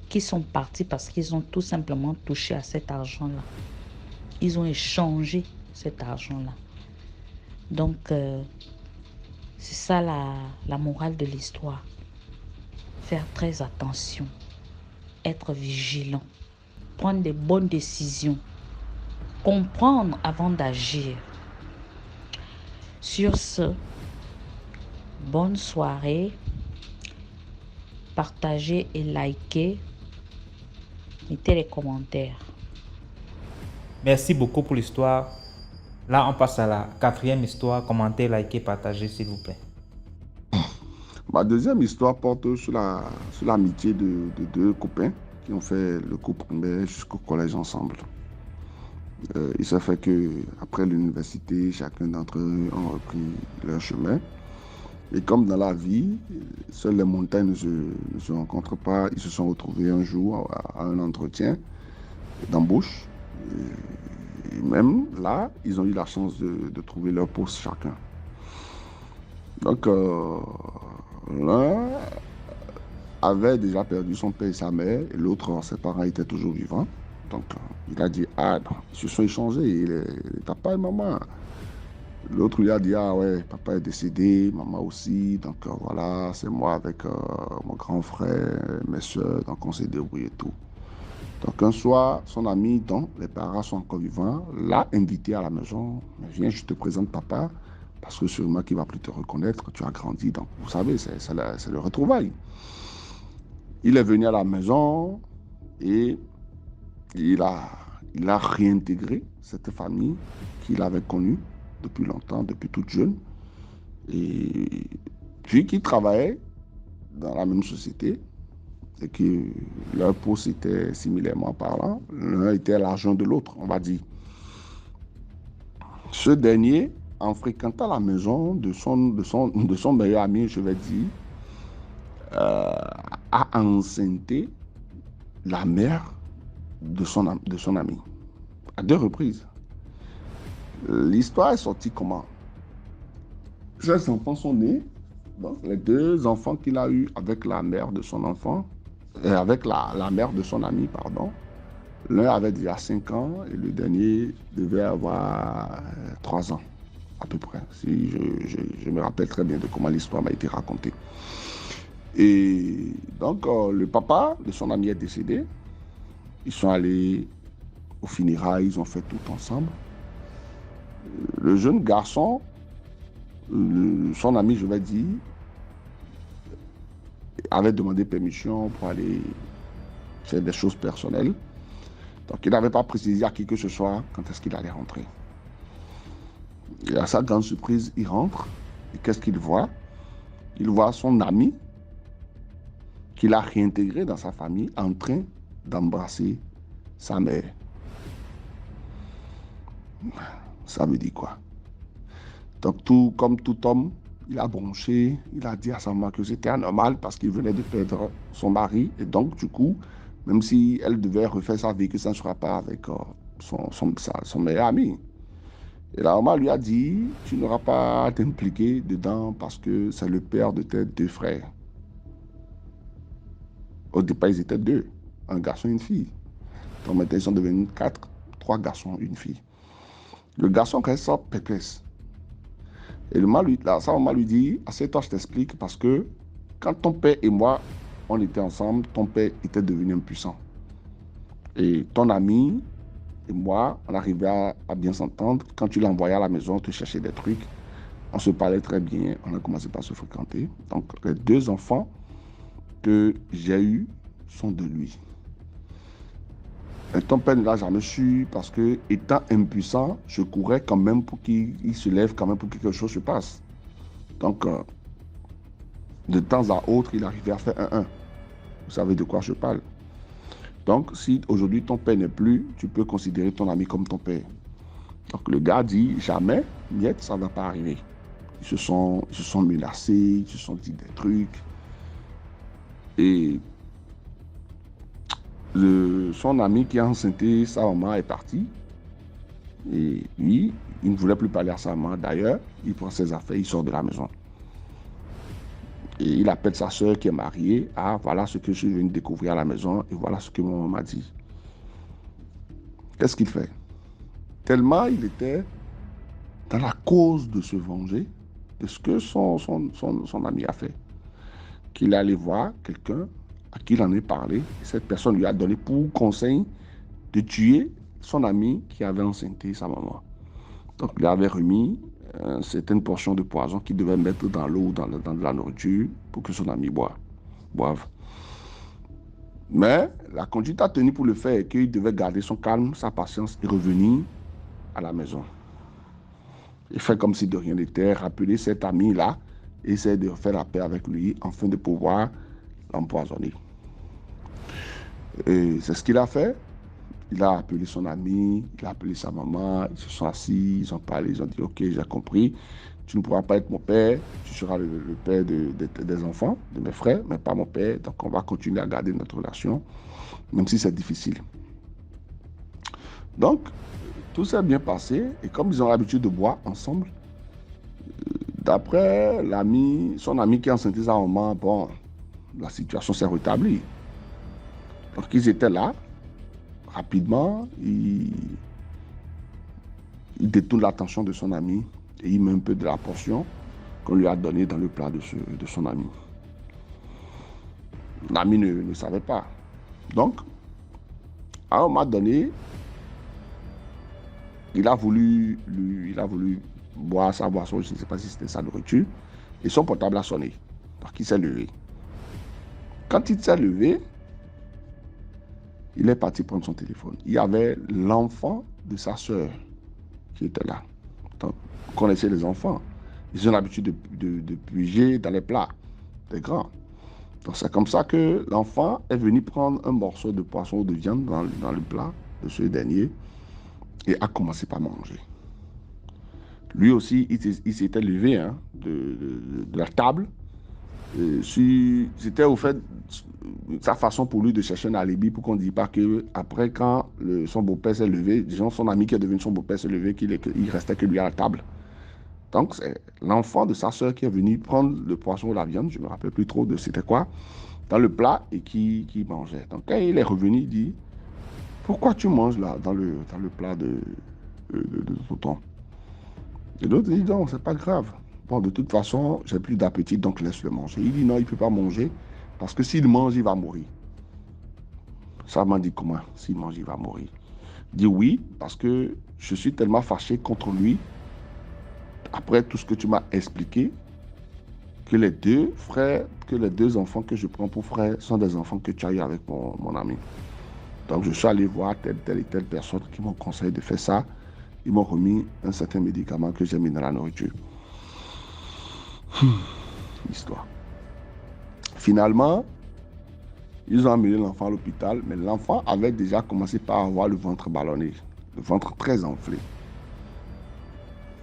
qui sont partis parce qu'ils ont tout simplement touché à cet argent-là. Ils ont échangé cet argent-là. Donc, c'est ça la morale de l'histoire. Faire très attention, être vigilant, prendre des bonnes décisions, comprendre avant d'agir. Sur ce, bonne soirée, partagez et likez. Mettez les commentaires. Merci beaucoup pour l'histoire. Là, on passe à la 4e histoire. Commentez, likez, partagez, s'il vous plaît. Ma deuxième histoire porte sur l'amitié de 2 copains qui ont fait le cours primaire jusqu'au collège ensemble. Il s'est fait qu'après l'université, chacun d'entre eux a repris leur chemin. Et comme dans la vie, seules les montagnes ne se rencontrent pas. Ils se sont retrouvés un jour à un entretien d'embauche. Et même là, ils ont eu la chance de trouver leur poste chacun. Donc, l'un avait déjà perdu son père et sa mère, et l'autre, ses parents étaient toujours vivants. Donc, il a dit, ah, non, ils se sont échangés, les papa et maman. L'autre lui a dit, ah ouais, papa est décédé, maman aussi, donc voilà, c'est moi avec mon grand frère, mes soeurs, donc on s'est débrouillé et tout. Donc un soir, son ami, dont les parents sont encore vivants, l'a invité à la maison, viens, je te présente papa, parce que sûrement qu'il ne va plus te reconnaître, tu as grandi, donc vous savez, c'est le retrouvail. Il est venu à la maison et il a réintégré cette famille qu'il avait connue depuis longtemps, depuis toute jeune. Et puis qu'ils travaillaient dans la même société et que leur poste était similairement parlant. L'un était l'argent de l'autre, on va dire. Ce dernier, en fréquentant la maison de son meilleur ami, je vais dire, a enceinté la mère de son ami, à 2 reprises. L'histoire est sortie comment? Ces enfants sont nés, donc les 2 enfants qu'il a eus avec la mère de son enfant, avec la mère de son ami, pardon. L'un avait déjà 5 ans et le dernier devait avoir 3 ans, à peu près. Si je me rappelle très bien de comment l'histoire m'a été racontée. Et donc, le papa de son ami est décédé. Ils sont allés au funérailles, ils ont fait tout ensemble. Le jeune garçon, son ami, je vais dire, avait demandé permission pour aller faire des choses personnelles. Donc, il n'avait pas précisé à qui que ce soit quand est-ce qu'il allait rentrer. Et à sa grande surprise, il rentre. Et qu'est-ce qu'il voit? Il voit son ami qu'il a réintégré dans sa famille en train d'embrasser sa mère. Ça veut dire quoi? Donc, comme tout homme, il a bronché, il a dit à sa maman que c'était anormal parce qu'il venait de perdre son mari. Et donc, du coup, même si elle devait refaire sa vie, que ça ne sera pas avec son meilleur ami. Et la maman lui a dit, tu n'auras pas à t'impliquer dedans parce que c'est le père de tes deux frères. Au départ, ils étaient deux, un garçon et une fille. Donc maintenant, ils sont devenus 4, 3 garçons et une fille. Le garçon reste perplexe. Et sa maman lui dit, assieds-toi, je t'explique, parce que quand ton père et moi, on était ensemble, ton père était devenu impuissant. Et ton ami et moi, on arrivait à bien s'entendre. Quand tu l'envoyais à la maison, te chercher des trucs, on se parlait très bien, on a commencé par se fréquenter. Donc, les 2 enfants que j'ai eus sont de lui. Et ton père ne l'a jamais su parce que, étant impuissant, je courais quand même pour qu'il se lève, quand même pour que quelque chose se passe. Donc, de temps à autre, il arrivait à faire 1-1. Vous savez de quoi je parle. Donc, si aujourd'hui ton père n'est plus, tu peux considérer ton ami comme ton père. Donc, le gars dit, jamais, miette, ça ne va pas arriver. Ils se sont menacés, ils se sont dit des trucs. Et son ami qui a enceinté sa maman est parti. Et lui, il ne voulait plus parler à sa maman. D'ailleurs, il prend ses affaires, il sort de la maison. Et il appelle sa soeur qui est mariée. Ah, voilà ce que je viens de découvrir à la maison et voilà ce que mon maman m'a dit. Qu'est-ce qu'il fait? Tellement il était dans la cause de se venger de ce que son ami a fait, qu'il est allé voir quelqu'un à qui il en est parlé. Et cette personne lui a donné pour conseil de tuer son ami qui avait enceinté sa maman. Donc, il avait remis une certaine portion de poison qu'il devait mettre dans l'eau ou dans de la nourriture pour que son ami boive. Mais la conduite a tenu pour le fait qu'il devait garder son calme, sa patience et revenir à la maison. Il fait comme si de rien n'était, rappeler cet ami-là, essayer de faire la paix avec lui afin de pouvoir l'empoisonner. Et c'est ce qu'il a fait. Il a appelé son ami, il a appelé sa maman, ils se sont assis, ils ont parlé, ils ont dit « Ok, j'ai compris, tu ne pourras pas être mon père, tu seras le père des enfants, de mes frères, mais pas mon père, donc on va continuer à garder notre relation, même si c'est difficile. » Donc, tout s'est bien passé, et comme ils ont l'habitude de boire ensemble, d'après son ami qui a enceinté sa maman, bon, la situation s'est rétablie. Donc, ils étaient là. Rapidement, il détourne l'attention de son ami et il met un peu de la portion qu'on lui a donnée dans le plat de son ami. L'ami ne savait pas. Donc, à un moment donné, il a voulu boire sa boisson, je ne sais pas si c'était sa nourriture, et son portable a sonné. Donc, il s'est levé. Quand il s'est levé, il est parti prendre son téléphone. Il y avait l'enfant de sa sœur qui était là. Donc, vous connaissez les enfants. Ils ont l'habitude de puiser dans les plats des grands. Donc, c'est comme ça que l'enfant est venu prendre un morceau de poisson ou de viande dans le plat de ce dernier et a commencé par manger. Lui aussi, il s'était levé de la table. C'était au fait sa façon pour lui de chercher un alibi pour qu'on ne dise pas qu'après, quand son beau-père s'est levé, disons son ami qui est devenu son beau-père s'est levé, qu'il restait que lui à la table. Donc, c'est l'enfant de sa soeur qui est venu prendre le poisson ou la viande, je ne me rappelle plus trop de c'était quoi, dans le plat et qui mangeait. Donc, quand il est revenu, il dit « Pourquoi tu manges là, dans le plat de tonton ?» Et l'autre dit « Non, c'est pas grave. Bon, de toute façon, j'ai plus d'appétit, donc laisse-le manger. » Il dit « Non, il ne peut pas manger, parce que s'il mange, il va mourir. » Ça m'a dit « Comment? S'il mange, il va mourir. » Il dit « Oui, parce que je suis tellement fâché contre lui, après tout ce que tu m'as expliqué, que les 2 frères, que les 2 enfants que je prends pour frères sont des enfants que tu as eu avec mon ami. Donc, je suis allé voir telle et telle personne qui m'ont conseillé de faire ça. Ils m'ont remis un certain médicament que j'ai mis dans la nourriture. Histoire. Finalement, Ils ont amené l'enfant à l'hôpital, mais l'enfant avait déjà commencé par avoir le ventre ballonné, le ventre très enflé.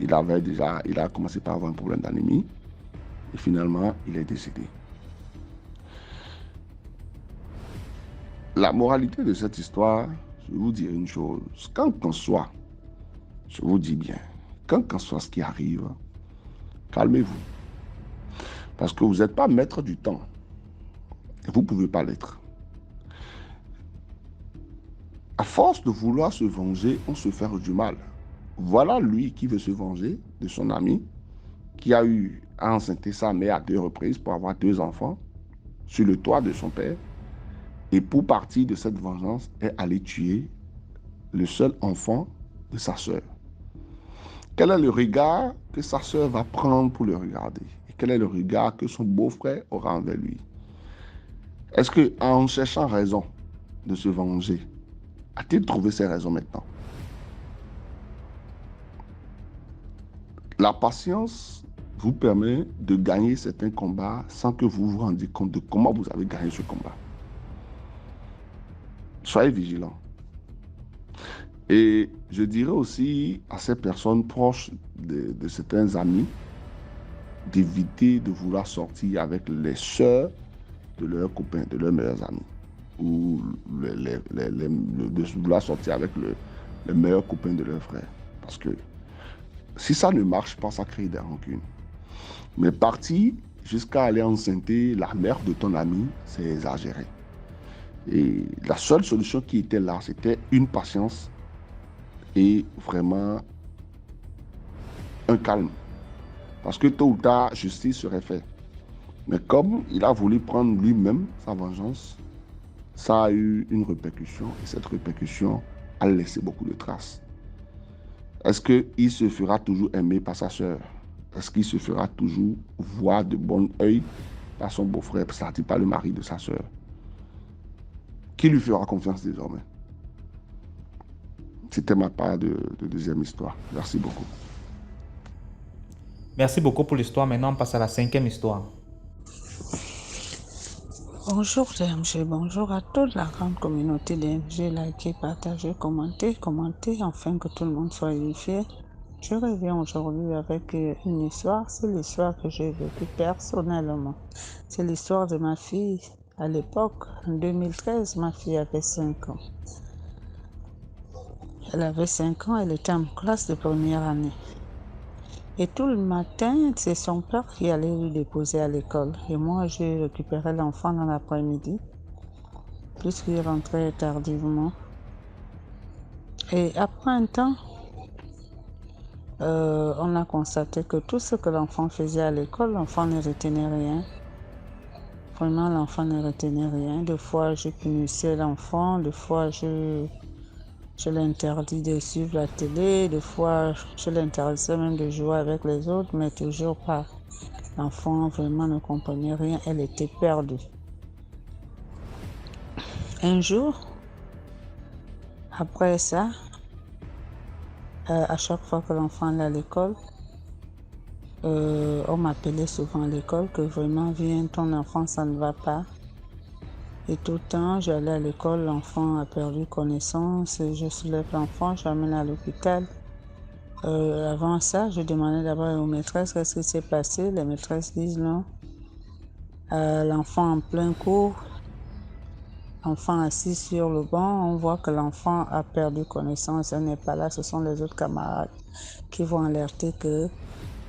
Il a commencé par avoir un problème d'anémie et finalement, il est décédé. La moralité de cette histoire, je vais vous dire une chose. Quand qu'on soit, je vous dis bien, quand qu'on soit ce qui arrive, calmez-vous. Parce que vous n'êtes pas maître du temps. Et vous ne pouvez pas l'être. À force de vouloir se venger, on se fait du mal. Voilà lui qui veut se venger de son ami, qui a eu à enceinter sa mère à 2 reprises pour avoir 2 enfants sur le toit de son père. Et pour partir de cette vengeance, est allé tuer le seul enfant de sa sœur. Quel est le regard que sa sœur va prendre pour le regarder? Et quel est le regard que son beau-frère aura envers lui? Est-ce qu'en cherchant raison de se venger, a-t-il trouvé ses raisons maintenant? La patience vous permet de gagner certains combats sans que vous vous rendiez compte de comment vous avez gagné ce combat. Soyez vigilants. Et je dirais aussi à ces personnes proches de certains amis d'éviter de vouloir sortir avec les sœurs de leurs copains, de leurs meilleurs amis. Ou de vouloir sortir avec les meilleurs copains de leurs frères. Parce que si ça ne marche pas, ça crée des rancunes. Mais partir jusqu'à aller enceinter la mère de ton ami, c'est exagéré. Et la seule solution qui était là, c'était une patience et vraiment un calme. Parce que tôt ou tard, justice serait faite. Mais comme il a voulu prendre lui-même sa vengeance, ça a eu une répercussion. Et cette répercussion a laissé beaucoup de traces. Est-ce qu'il se fera toujours aimer par sa sœur? Est-ce qu'il se fera toujours voir de bon œil par son beau-frère, c'est-à-dire par le mari de sa sœur? Qui lui fera confiance désormais? C'était ma part de deuxième histoire. Merci beaucoup. Merci beaucoup pour l'histoire. Maintenant, on passe à la 5e histoire. Bonjour DMG, bonjour à toute la grande communauté DMG, likez, partagez, commentez, afin que tout le monde soit unifié. Je reviens aujourd'hui avec une histoire, c'est l'histoire que j'ai vécue personnellement. C'est l'histoire de ma fille. À l'époque, en 2013, ma fille avait 5 ans. Elle avait 5 ans, elle était en classe de première année. Et tout le matin, c'est son père qui allait lui déposer à l'école. Et moi, j'ai récupéré l'enfant dans l'après-midi, puisqu'il rentrait tardivement. Et après un temps, on a constaté que tout ce que l'enfant faisait à l'école, l'enfant ne retenait rien. Vraiment, l'enfant ne retenait rien. Des fois, je punissais l'enfant, des fois, je l'interdis de suivre la télé, des fois, je l'interdisais même de jouer avec les autres, mais toujours pas. L'enfant vraiment ne comprenait rien, elle était perdue. Un jour, après ça, à chaque fois que l'enfant allait à l'école, on m'appelait souvent à l'école que vraiment, viens, ton enfant, ça ne va pas. Et tout le temps, j'allais à l'école, l'enfant a perdu connaissance, je soulève l'enfant, je l'amène à l'hôpital. Avant ça, je demandais d'abord aux maîtresses qu'est-ce qui s'est passé. Les maîtresses disent non. L'enfant en plein cours, l'enfant assis sur le banc, on voit que l'enfant a perdu connaissance, elle n'est pas là, ce sont les autres camarades qui vont alerter que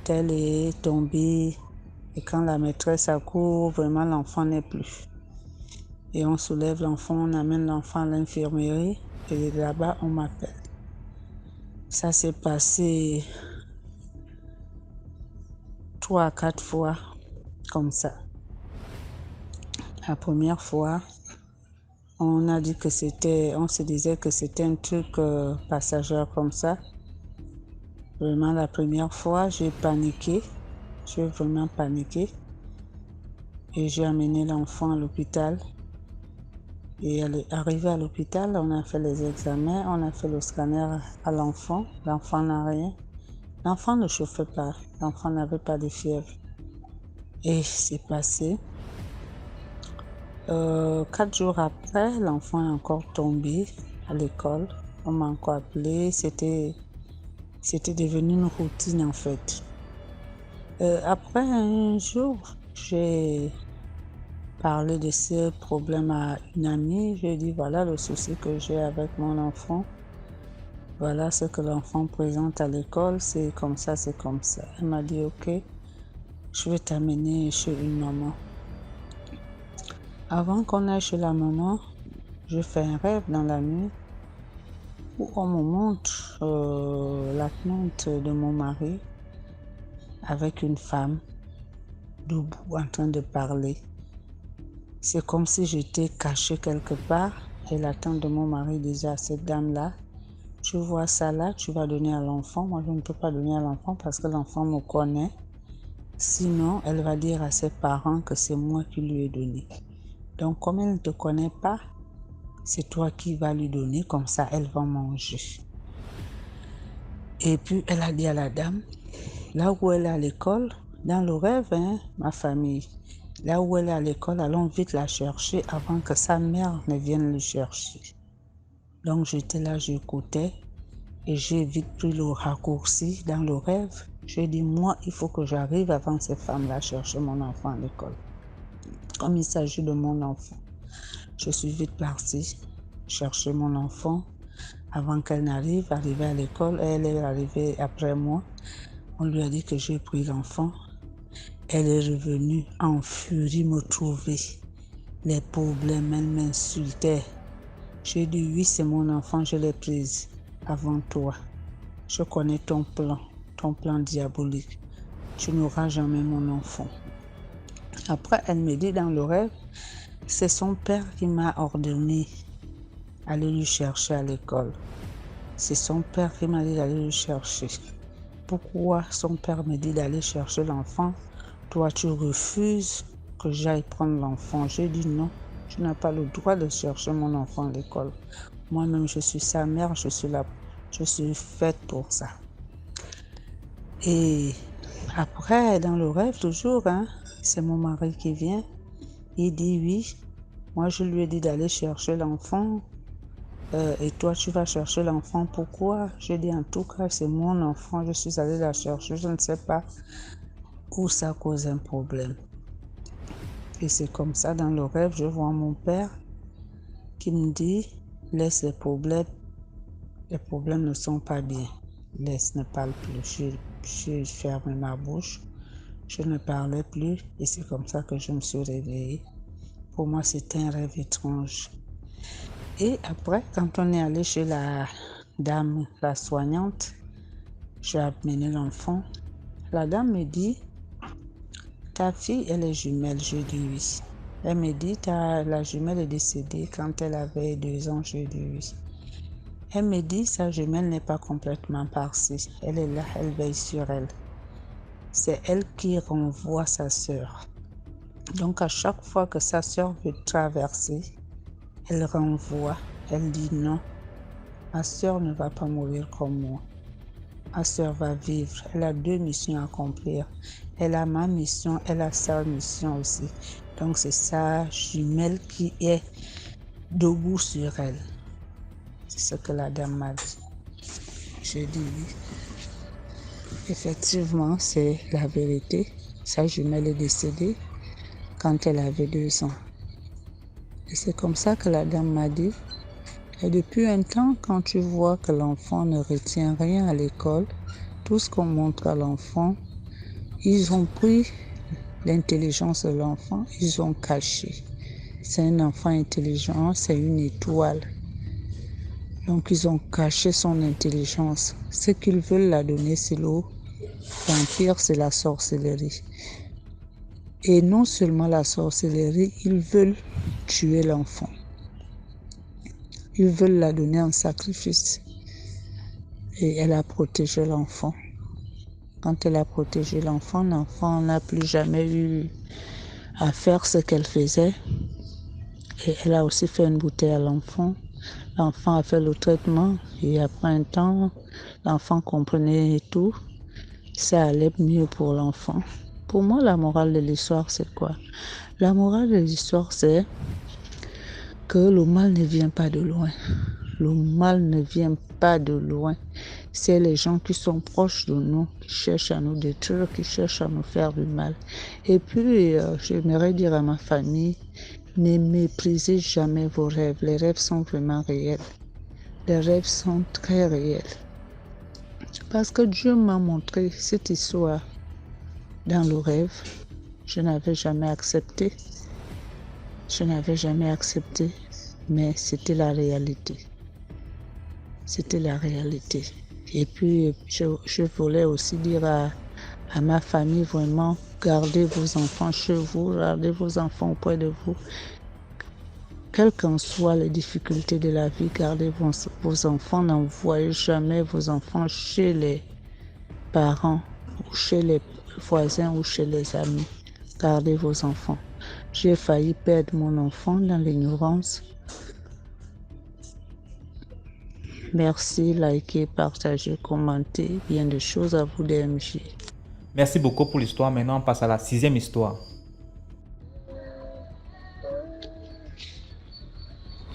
tel est tombé. Et quand la maîtresse accourt, vraiment l'enfant n'est plus. Et on soulève l'enfant, on amène l'enfant à l'infirmerie et là-bas on m'appelle. Ça s'est passé 3 à 4 fois comme ça. La première fois, on se disait que c'était un truc passager comme ça. Vraiment, la première fois, j'ai paniqué. J'ai vraiment paniqué. Et j'ai amené l'enfant à l'hôpital. Et elle est arrivée à l'hôpital, on a fait les examens, on a fait le scanner à l'enfant. L'enfant n'a rien. L'enfant ne chauffait pas. L'enfant n'avait pas de fièvre. Et c'est passé. 4 jours après, l'enfant est encore tombé à l'école. On m'a encore appelé. C'était devenu une routine en fait. Après un jour, j'ai parlé de ce problème à une amie. Je lui ai dit voilà le souci que j'ai avec mon enfant. Voilà ce que l'enfant présente à l'école. C'est comme ça, c'est comme ça. Elle m'a dit ok, je vais t'amener chez une maman. Avant qu'on aille chez la maman, je fais un rêve dans la nuit où on me montre la tante de mon mari avec une femme debout en train de parler. C'est comme si j'étais cachée quelque part et la tante de mon mari disait à cette dame-là, tu vois ça là, tu vas donner à l'enfant. Moi, je ne peux pas donner à l'enfant parce que l'enfant me connaît. Sinon, elle va dire à ses parents que c'est moi qui lui ai donné. Donc, comme elle ne te connaît pas, c'est toi qui vas lui donner, comme ça, elle va manger. Et puis, elle a dit à la dame, là où elle est à l'école, dans le rêve, ma famille, là où elle est à l'école, allons vite la chercher avant que sa mère ne vienne le chercher. Donc, j'étais là, j'écoutais et j'ai vite pris le raccourci dans le rêve. J'ai dit, moi, il faut que j'arrive avant ces femmes-là chercher mon enfant à l'école. Comme il s'agit de mon enfant, je suis vite partie chercher mon enfant avant qu'elle n'arrive, arrivée à l'école. Elle est arrivée après moi. On lui a dit que j'ai pris l'enfant. Elle est revenue en furie me trouver. Les problèmes, elle m'insultait. J'ai dit oui, c'est mon enfant, je l'ai prise avant toi. Je connais ton plan diabolique. Tu n'auras jamais mon enfant. Après, elle me dit dans le rêve, c'est son père qui m'a ordonné d'aller lui chercher à l'école. C'est son père qui m'a dit d'aller le chercher. Pourquoi son père me dit d'aller chercher l'enfant? Toi, tu refuses que j'aille prendre l'enfant. J'ai dit non, tu n'as pas le droit de chercher mon enfant à l'école. Moi-même, je suis sa mère, je suis faite pour ça. Et après, dans le rêve, toujours, c'est mon mari qui vient. Il dit oui. Moi, je lui ai dit d'aller chercher l'enfant. Et toi, tu vas chercher l'enfant. Pourquoi? Je dis en tout cas, c'est mon enfant. Je suis allée la chercher. Je ne sais pas où ça cause un problème. Et c'est comme ça, dans le rêve, je vois mon père qui me dit, laisse les problèmes. Les problèmes ne sont pas bien. Laisse, ne parle plus. J'ai fermé ma bouche. Je ne parlais plus. Et c'est comme ça que je me suis réveillée. Pour moi, c'était un rêve étrange. Et après, quand on est allé chez la dame, la soignante, j'ai amené l'enfant. La dame me dit, ta fille, elle est jumelle. Je dis oui. Elle me dit, la jumelle est décédée quand elle avait 2 ans. Je dis oui. Elle me dit, sa jumelle n'est pas complètement partie. Elle est là, elle veille sur elle. C'est elle qui renvoie sa sœur. Donc, à chaque fois que sa sœur veut traverser, elle renvoie. Elle dit non, ma sœur ne va pas mourir comme moi. Ma sœur va vivre. Elle a 2 missions à accomplir. Elle a ma mission, elle a sa mission aussi. Donc, c'est sa jumelle qui est debout sur elle. C'est ce que la dame m'a dit. J'ai dit oui. Effectivement, c'est la vérité. Sa jumelle est décédée quand elle avait 2 ans. Et c'est comme ça que la dame m'a dit. Et depuis un temps, quand tu vois que l'enfant ne retient rien à l'école, tout ce qu'on montre à l'enfant, ils ont pris l'intelligence de l'enfant, ils ont caché. C'est un enfant intelligent, c'est une étoile. Donc, ils ont caché son intelligence. Ce qu'ils veulent la donner, c'est l'eau. L'empire, c'est la sorcellerie. Et non seulement la sorcellerie, ils veulent tuer l'enfant. Ils veulent la donner en sacrifice. Et elle a protégé l'enfant. Quand elle a protégé l'enfant n'a plus jamais eu à faire ce qu'elle faisait. Et elle a aussi fait une bouteille à l'enfant. L'enfant a fait le traitement et après un temps, l'enfant comprenait tout. Ça allait mieux pour l'enfant. Pour moi, la morale de l'histoire, c'est quoi? La morale de l'histoire, c'est que le mal ne vient pas de loin. Le mal ne vient pas de loin. C'est les gens qui sont proches de nous, qui cherchent à nous détruire, qui cherchent à nous faire du mal. Et puis, j'aimerais dire à ma famille, ne méprisez jamais vos rêves. Les rêves sont vraiment réels. Les rêves sont très réels. Parce que Dieu m'a montré cette histoire dans le rêve. Je n'avais jamais accepté. Mais c'était la réalité. C'était la réalité. Et puis, je voulais aussi dire à ma famille, vraiment, gardez vos enfants chez vous, gardez vos enfants auprès de vous. Quelles qu'en soient les difficultés de la vie, gardez vos enfants. N'envoyez jamais vos enfants chez les parents, ou chez les voisins ou chez les amis. Gardez vos enfants. J'ai failli perdre mon enfant dans l'ignorance. Merci, likez, partagez, commentez. Bien de choses à vous, DMJ. Merci beaucoup pour l'histoire. Maintenant, on passe à la 6e histoire.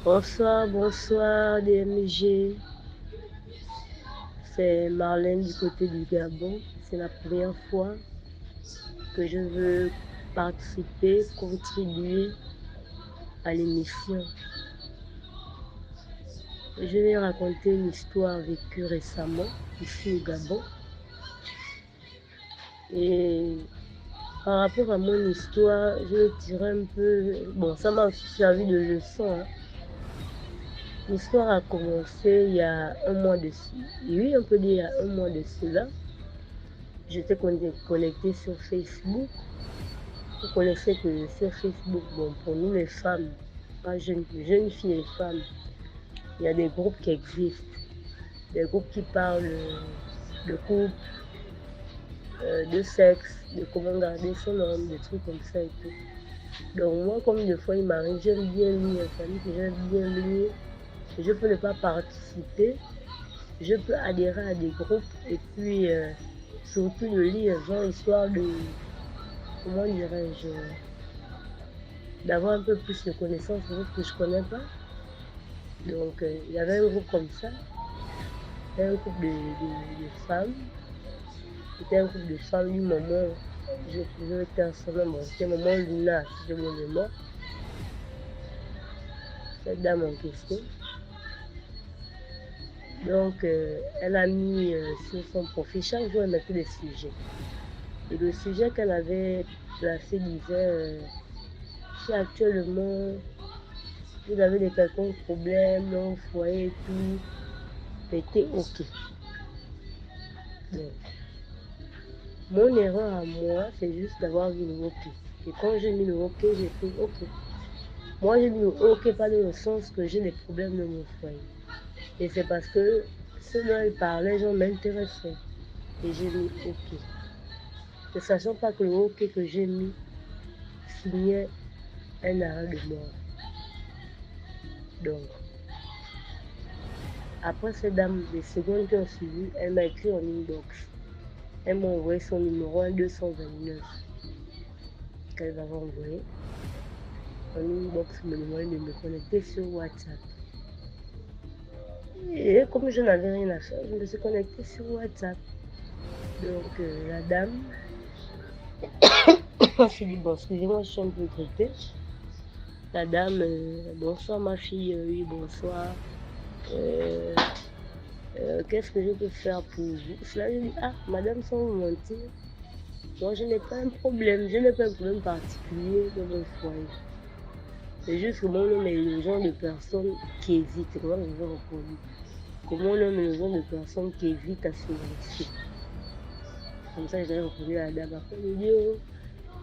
Bonsoir DMG. C'est Marlène du côté du Gabon. C'est la première fois que je veux participer, contribuer à l'émission. Je vais raconter une histoire vécue récemment ici au Gabon. Et par rapport à mon histoire, je vais tirer un peu... Bon, ça m'a aussi servi de leçon. L'histoire a commencé il y a un mois de cela. Oui, on peut dire il y a un mois de cela. J'étais connectée sur Facebook. Vous connaissez que sur Facebook, bon, pour nous les femmes, pas jeunes filles et femmes, il y a des groupes qui existent. Des groupes qui parlent de couple, de sexe, de comment garder son homme, des trucs comme ça et tout. Donc moi, comme des fois il m'arrive, j'aime bien lire, famille que j'aime bien lire. Je peux ne pas participer, je peux adhérer à des groupes et puis surtout de lire, genre histoire de, comment dirais-je, d'avoir un peu plus de connaissances de groupes que je ne connais pas. Donc il y avait un groupe comme ça, c'était un groupe de femmes, c'était un groupe de femmes du moment, je étais ensemble, bon, c'était le moment Luna, c'était mon mémoire, cette dame en question. Donc, elle a mis sur son profil, chaque jour elle mettait des sujets. Et le sujet qu'elle avait placé disait si actuellement vous avez des quelconques problèmes dans le foyer et tout, mettez OK. Donc, mon erreur à moi, c'est juste d'avoir mis le OK. Et quand j'ai mis le OK, j'ai fait OK. Moi, j'ai mis le OK pas dans le sens que j'ai des problèmes dans mon foyer. Et c'est parce que ce dont elle parlait, je m'intéressais. Et j'ai mis OK. Ne sachant pas que le OK que j'ai mis signait un arrêt de mort. Donc, après cette dame, des secondes qui ont suivi, elle m'a écrit en inbox. Elle m'a envoyé son numéro 1229 qu'elle m'avait envoyé. En inbox, me demandait de me connecter sur WhatsApp. Et comme je n'avais rien à faire, je me suis connectée sur WhatsApp. Donc la dame, je suis dit, bon, excusez-moi, je suis un peu grippée. La dame, bonsoir ma fille, oui, bonsoir. Qu'est-ce que je peux faire pour vous? Cela, je dis, ah, madame, sans vous mentir, moi je n'ai pas un problème, je n'ai pas un problème particulier dans mon foyer. C'est juste que mon homme est le genre de personne qui hésite, c'est comment je vais reconnaître. Que mon homme est le genre de personne qui hésite à se lancer. Comme ça, j'ai reconnu la dame. Après, je dis, oh,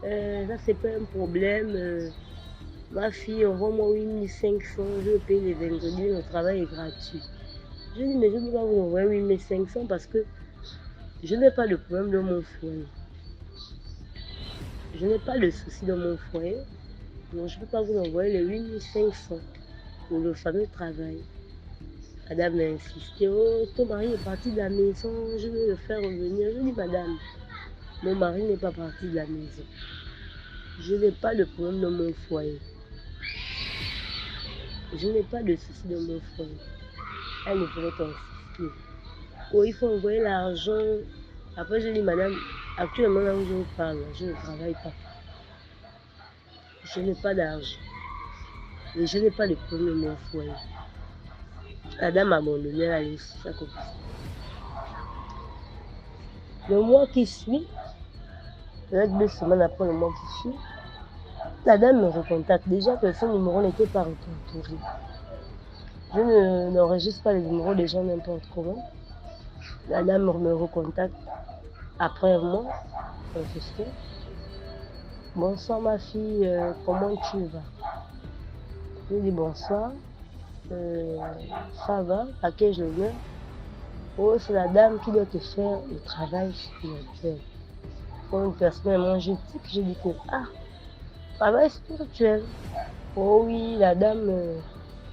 ça c'est pas un problème. Ma fille, envoie-moi 8500, je vais payer les vendredis, le travail est gratuit. Je dis, mais je ne peux pas vous envoyer 8500 parce que je n'ai pas de problème dans mon foyer. Je n'ai pas de soucis dans mon foyer. Donc, je ne peux pas vous envoyer les 8500 pour le fameux travail. Madame a insisté, oh, ton mari est parti de la maison, je vais le faire revenir. Je dis, madame, Mon mari n'est pas parti de la maison. Je n'ai pas de problème dans mon foyer. Je n'ai pas de soucis dans mon foyer. Elle ne pourrait insister. Oh, il faut envoyer l'argent. Après, je dis, madame, actuellement, là où je vous parle, je ne travaille pas. Je n'ai pas d'argent. Et je n'ai pas de problème dans mon foyer. La dame m'a abandonné, elle a laissé ça comme ça. Le mois qui suit, peut-être 2 semaines après le mois qui suit, la dame me recontacte. Déjà que son numéro n'était pas retourné. Je n'enregistre pas les numéros des gens n'importe comment. La dame me recontacte après un mois. Bonsoir ma fille, comment tu vas? Je dis bonsoir. Ça va, à qui je viens? Oh, c'est la dame qui doit te faire le travail spirituel. Pour une personne, moi je dis que, travail spirituel. Oh oui, la dame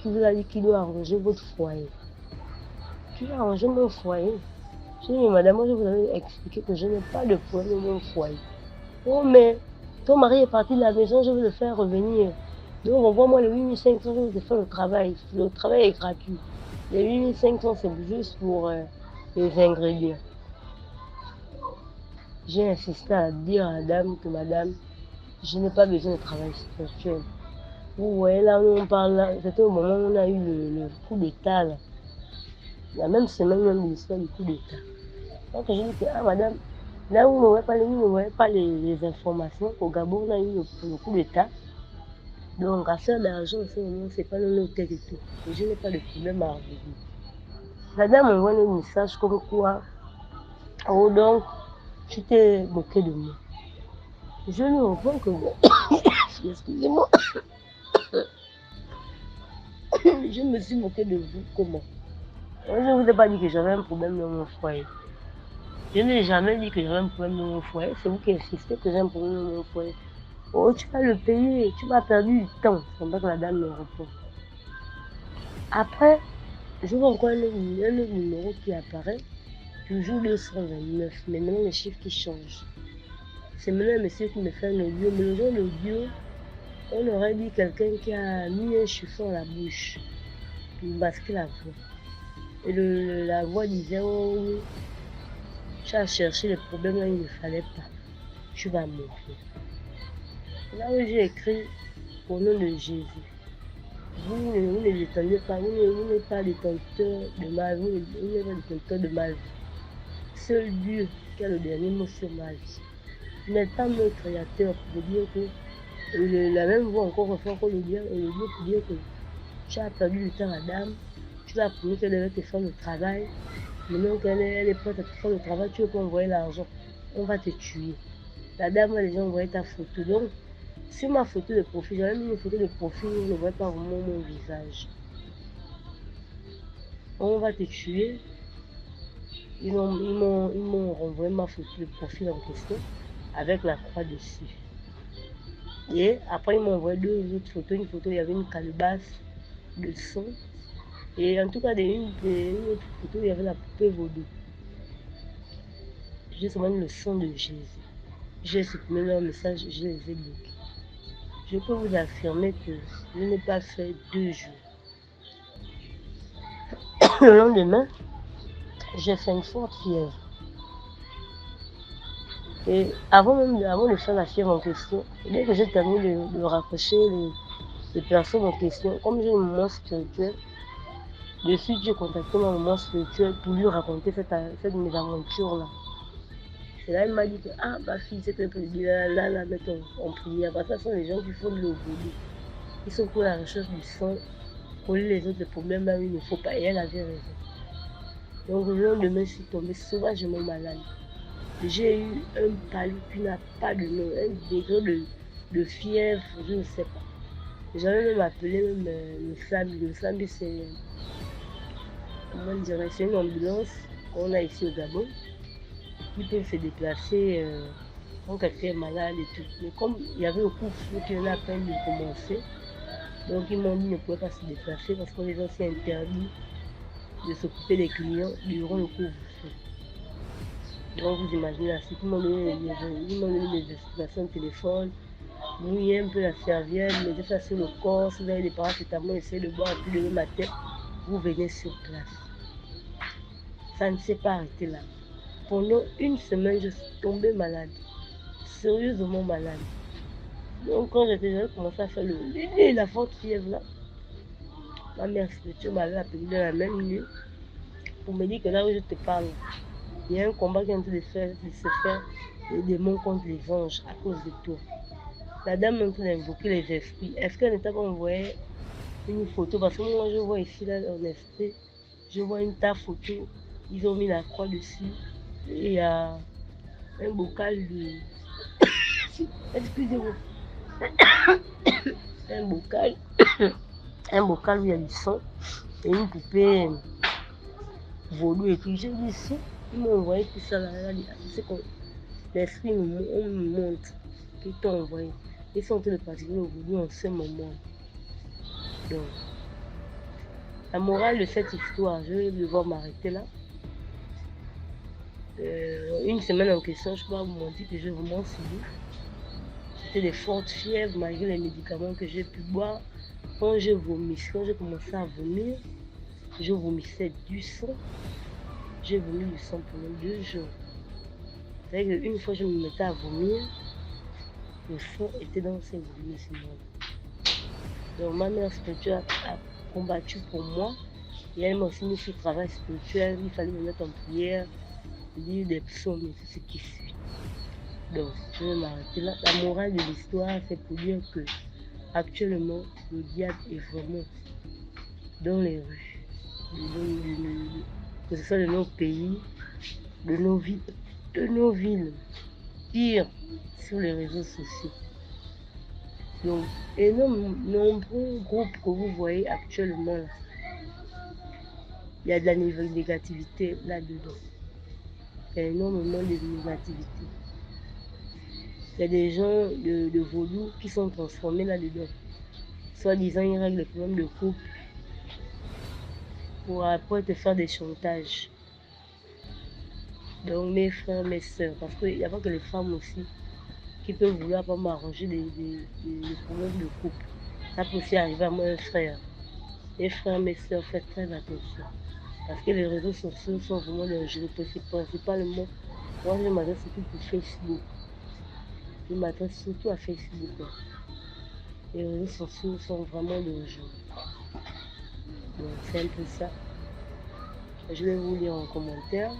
qui vous a dit qu'il doit arranger votre foyer. Tu dois arranger mon foyer. Je dis, mais madame, moi je vous avais expliqué que je n'ai pas de problème dans mon foyer. Oh, mais ton mari est parti de la maison, je veux le faire revenir. Donc, envoie-moi les 8500, je vais te faire le travail. Le travail est gratuit. Les 8500, c'est juste pour les ingrédients. J'ai insisté à dire à la dame que madame, je n'ai pas besoin de travail spirituel. Vous voyez là où on parle, là, c'était au moment où on a eu le coup d'état. La même semaine, même l'histoire du coup d'état. Donc je dis que, madame, là où on ne voyait pas les informations, au Gabon, on a eu le coup d'état. Donc, affaire d'argent, en ce moment, c'est pas dans nos têtes et tout. Et je n'ai pas de problème à revenir. La dame m'envoie un message comme quoi, oh donc, tu t'es moqué de moi. Je lui réponds que bon, excusez-moi, je me suis moqué de vous, comment? Je ne vous ai pas dit que j'avais un problème dans mon foyer. Je n'ai jamais dit que j'avais un problème dans mon foyer. C'est vous qui insistez que j'ai un problème dans mon foyer. Oh, tu vas le payer, tu m'as perdu du temps. C'est comme ça que la dame me répond. Après, je vois encore un autre numéro qui apparaît, toujours 229, mais maintenant les chiffres qui changent. C'est maintenant un monsieur qui me fait un audio, mais le genre d'audio, on aurait dit quelqu'un qui a mis un chiffon à la bouche pour masquer la voix. Et la voix disait, oh oui, tu as cherché les problèmes là, il ne fallait pas. Tu vas mourir. Là où j'ai écrit au nom de Jésus, vous ne détendez pas, vous n'êtes pas détenteur de ma vie, vous n'êtes pas détenteur de ma vie. Seul Dieu qui a le dernier mot sur ma vie. Vous n'êtes pas mon créateur pour dire que la même voix encore refait encore le Dieu pour dire que tu as perdu du temps à la dame, tu l'as promis qu'elle devait te faire le travail, maintenant qu'elle est prête à te faire le travail, tu veux pas envoyer l'argent, on va te tuer. La dame va déjà envoyer ta photo. Donc, sur ma photo de profil, j'avais mis une photo de profil où on ne voit pas vraiment mon visage. On va te tuer. Ils m'ont renvoyé ma photo de profil en question avec la croix dessus. Et après, ils m'ont envoyé 2 autres photos. Une photo, il y avait une calebasse de son. Et en tout cas, une autre photo, il y avait la poupée vaudou. J'ai seulement le son de Jésus. J'ai supprimé leur message, je les ai bloqués. Je peux vous affirmer que je n'ai pas fait 2 jours. Le lendemain, j'ai fait une forte fièvre. Et avant de faire la fièvre en question, dès que j'ai terminé de raccrocher les personnes en question, comme j'ai une maman spirituelle, de suite j'ai contacté ma maman spirituelle pour lui raconter cette mésaventure-là. Et là, il m'a dit que, ma fille, c'est que le là, mettre en prière. Parce que ce sont les gens qui font de l'eau. Ils sont pour la recherche du sang, pour les autres problèmes là où il ne faut pas. Et elle avait raison. Donc, le lendemain, je suis tombée sauvagement malade. J'ai eu un palud qui n'a pas de nom, un degré de fièvre, je ne sais pas. J'avais même appelé le SAMU. Le SAMU, c'est une ambulance qu'on a ici au Gabon, qui peut se déplacer quand quelqu'un est malade et tout. Mais comme il y avait le couvre-feu qui venait à peine de commencer, donc ils m'ont dit qu'ils ne pouvaient pas se déplacer parce qu'on les a aussi interdit de s'occuper des clients durant le couvre-feu. Donc vous imaginez la suite, ils m'ont donné les explications de téléphone, mouiller un peu la serviette, mettez ça sur le corps, si vous avez des paracétamol, essayez de boire, puis lever ma tête, vous venez sur place. Ça ne s'est pas arrêté là. Pendant une semaine, je suis tombée malade, sérieusement malade. Donc quand j'avais commencé à faire la forte fièvre là, ma mère spirituelle m'avait appelé dans la même nuit pour me dire que là où je te parle, il y a un combat qui est en train de se faire, les démons contre les anges à cause de toi. La dame est en train d'invoquer les esprits. Est-ce qu'elle ne t'a pas envoyé une photo? Parce que moi, je vois ici, là, en esprit, je vois une ta photo. Ils ont mis la croix dessus. Et il y a un bocal de... Excusez-moi. un bocal où il y a du sang. Et une poupée vaudou et tout. J'ai dit ça. Ils m'ont envoyé tout ça là. C'est comme l'esprit me montre qu'ils t'ont envoyé. Ils sont en train de pratiquer le vaudou en ce moment. Donc, la morale de cette histoire, je vais devoir m'arrêter là. Une semaine en question, je peux pas vous mentir que j'ai vraiment subi. C'était des fortes fièvres malgré les médicaments que j'ai pu boire. Quand j'ai commencé à vomir, je vomissais du sang. J'ai vomi du sang pendant 2 jours. C'est-à-dire qu'une fois je me mettais à vomir, le sang était dans ces vomissements. Donc ma mère spirituelle a combattu pour moi. Et elle m'a aussi mis sur le travail spirituel. Il fallait me mettre en prière, lire des psaumes et tout ce qui suit. Donc je vais m'arrêter là. La morale de l'histoire, c'est pour dire que actuellement, le diable est vraiment dans les rues. Que ce soit de nos pays, de nos villes, pire sur les réseaux sociaux. Donc, nombreux groupes que vous voyez actuellement là, il y a de la négativité là-dedans. Il y a énormément de négativité. Il y a des gens de vaudou qui sont transformés là-dedans. Soit-disant, ils règlent les problèmes de couple pour après te faire des chantages. Donc mes frères, mes soeurs, parce qu'il n'y a pas que les femmes aussi qui peuvent vouloir pas m'arranger des problèmes de couple. Ça peut aussi arriver à moi, un frère. Mes frères, mes soeurs, faites très attention. Parce que les réseaux sociaux sont vraiment dangereux. Principalement, moi je m'adresse surtout pour Facebook. Je m'adresse surtout à Facebook. Les réseaux sociaux sont vraiment dangereux. Donc c'est un peu ça. Je vais vous lire en commentaire.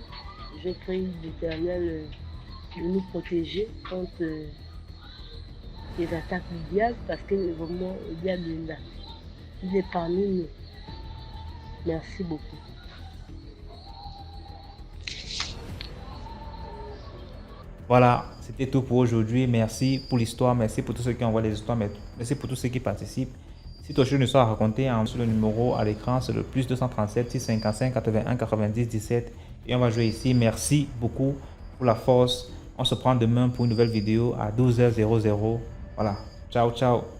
Je prie l'Éternel de nous protéger contre les attaques du diable, parce que vraiment le diable est là. Il est parmi nous. Merci beaucoup. Voilà, c'était tout pour aujourd'hui. Merci pour l'histoire, merci pour tous ceux qui envoient les histoires, merci pour tous ceux qui participent. Si tu as une histoire à raconter, sur le numéro à l'écran, c'est le +237 655 81 90 17. Et on va jouer ici. Merci beaucoup pour la force. On se prend demain pour une nouvelle vidéo à 12h00. Voilà. Ciao, ciao.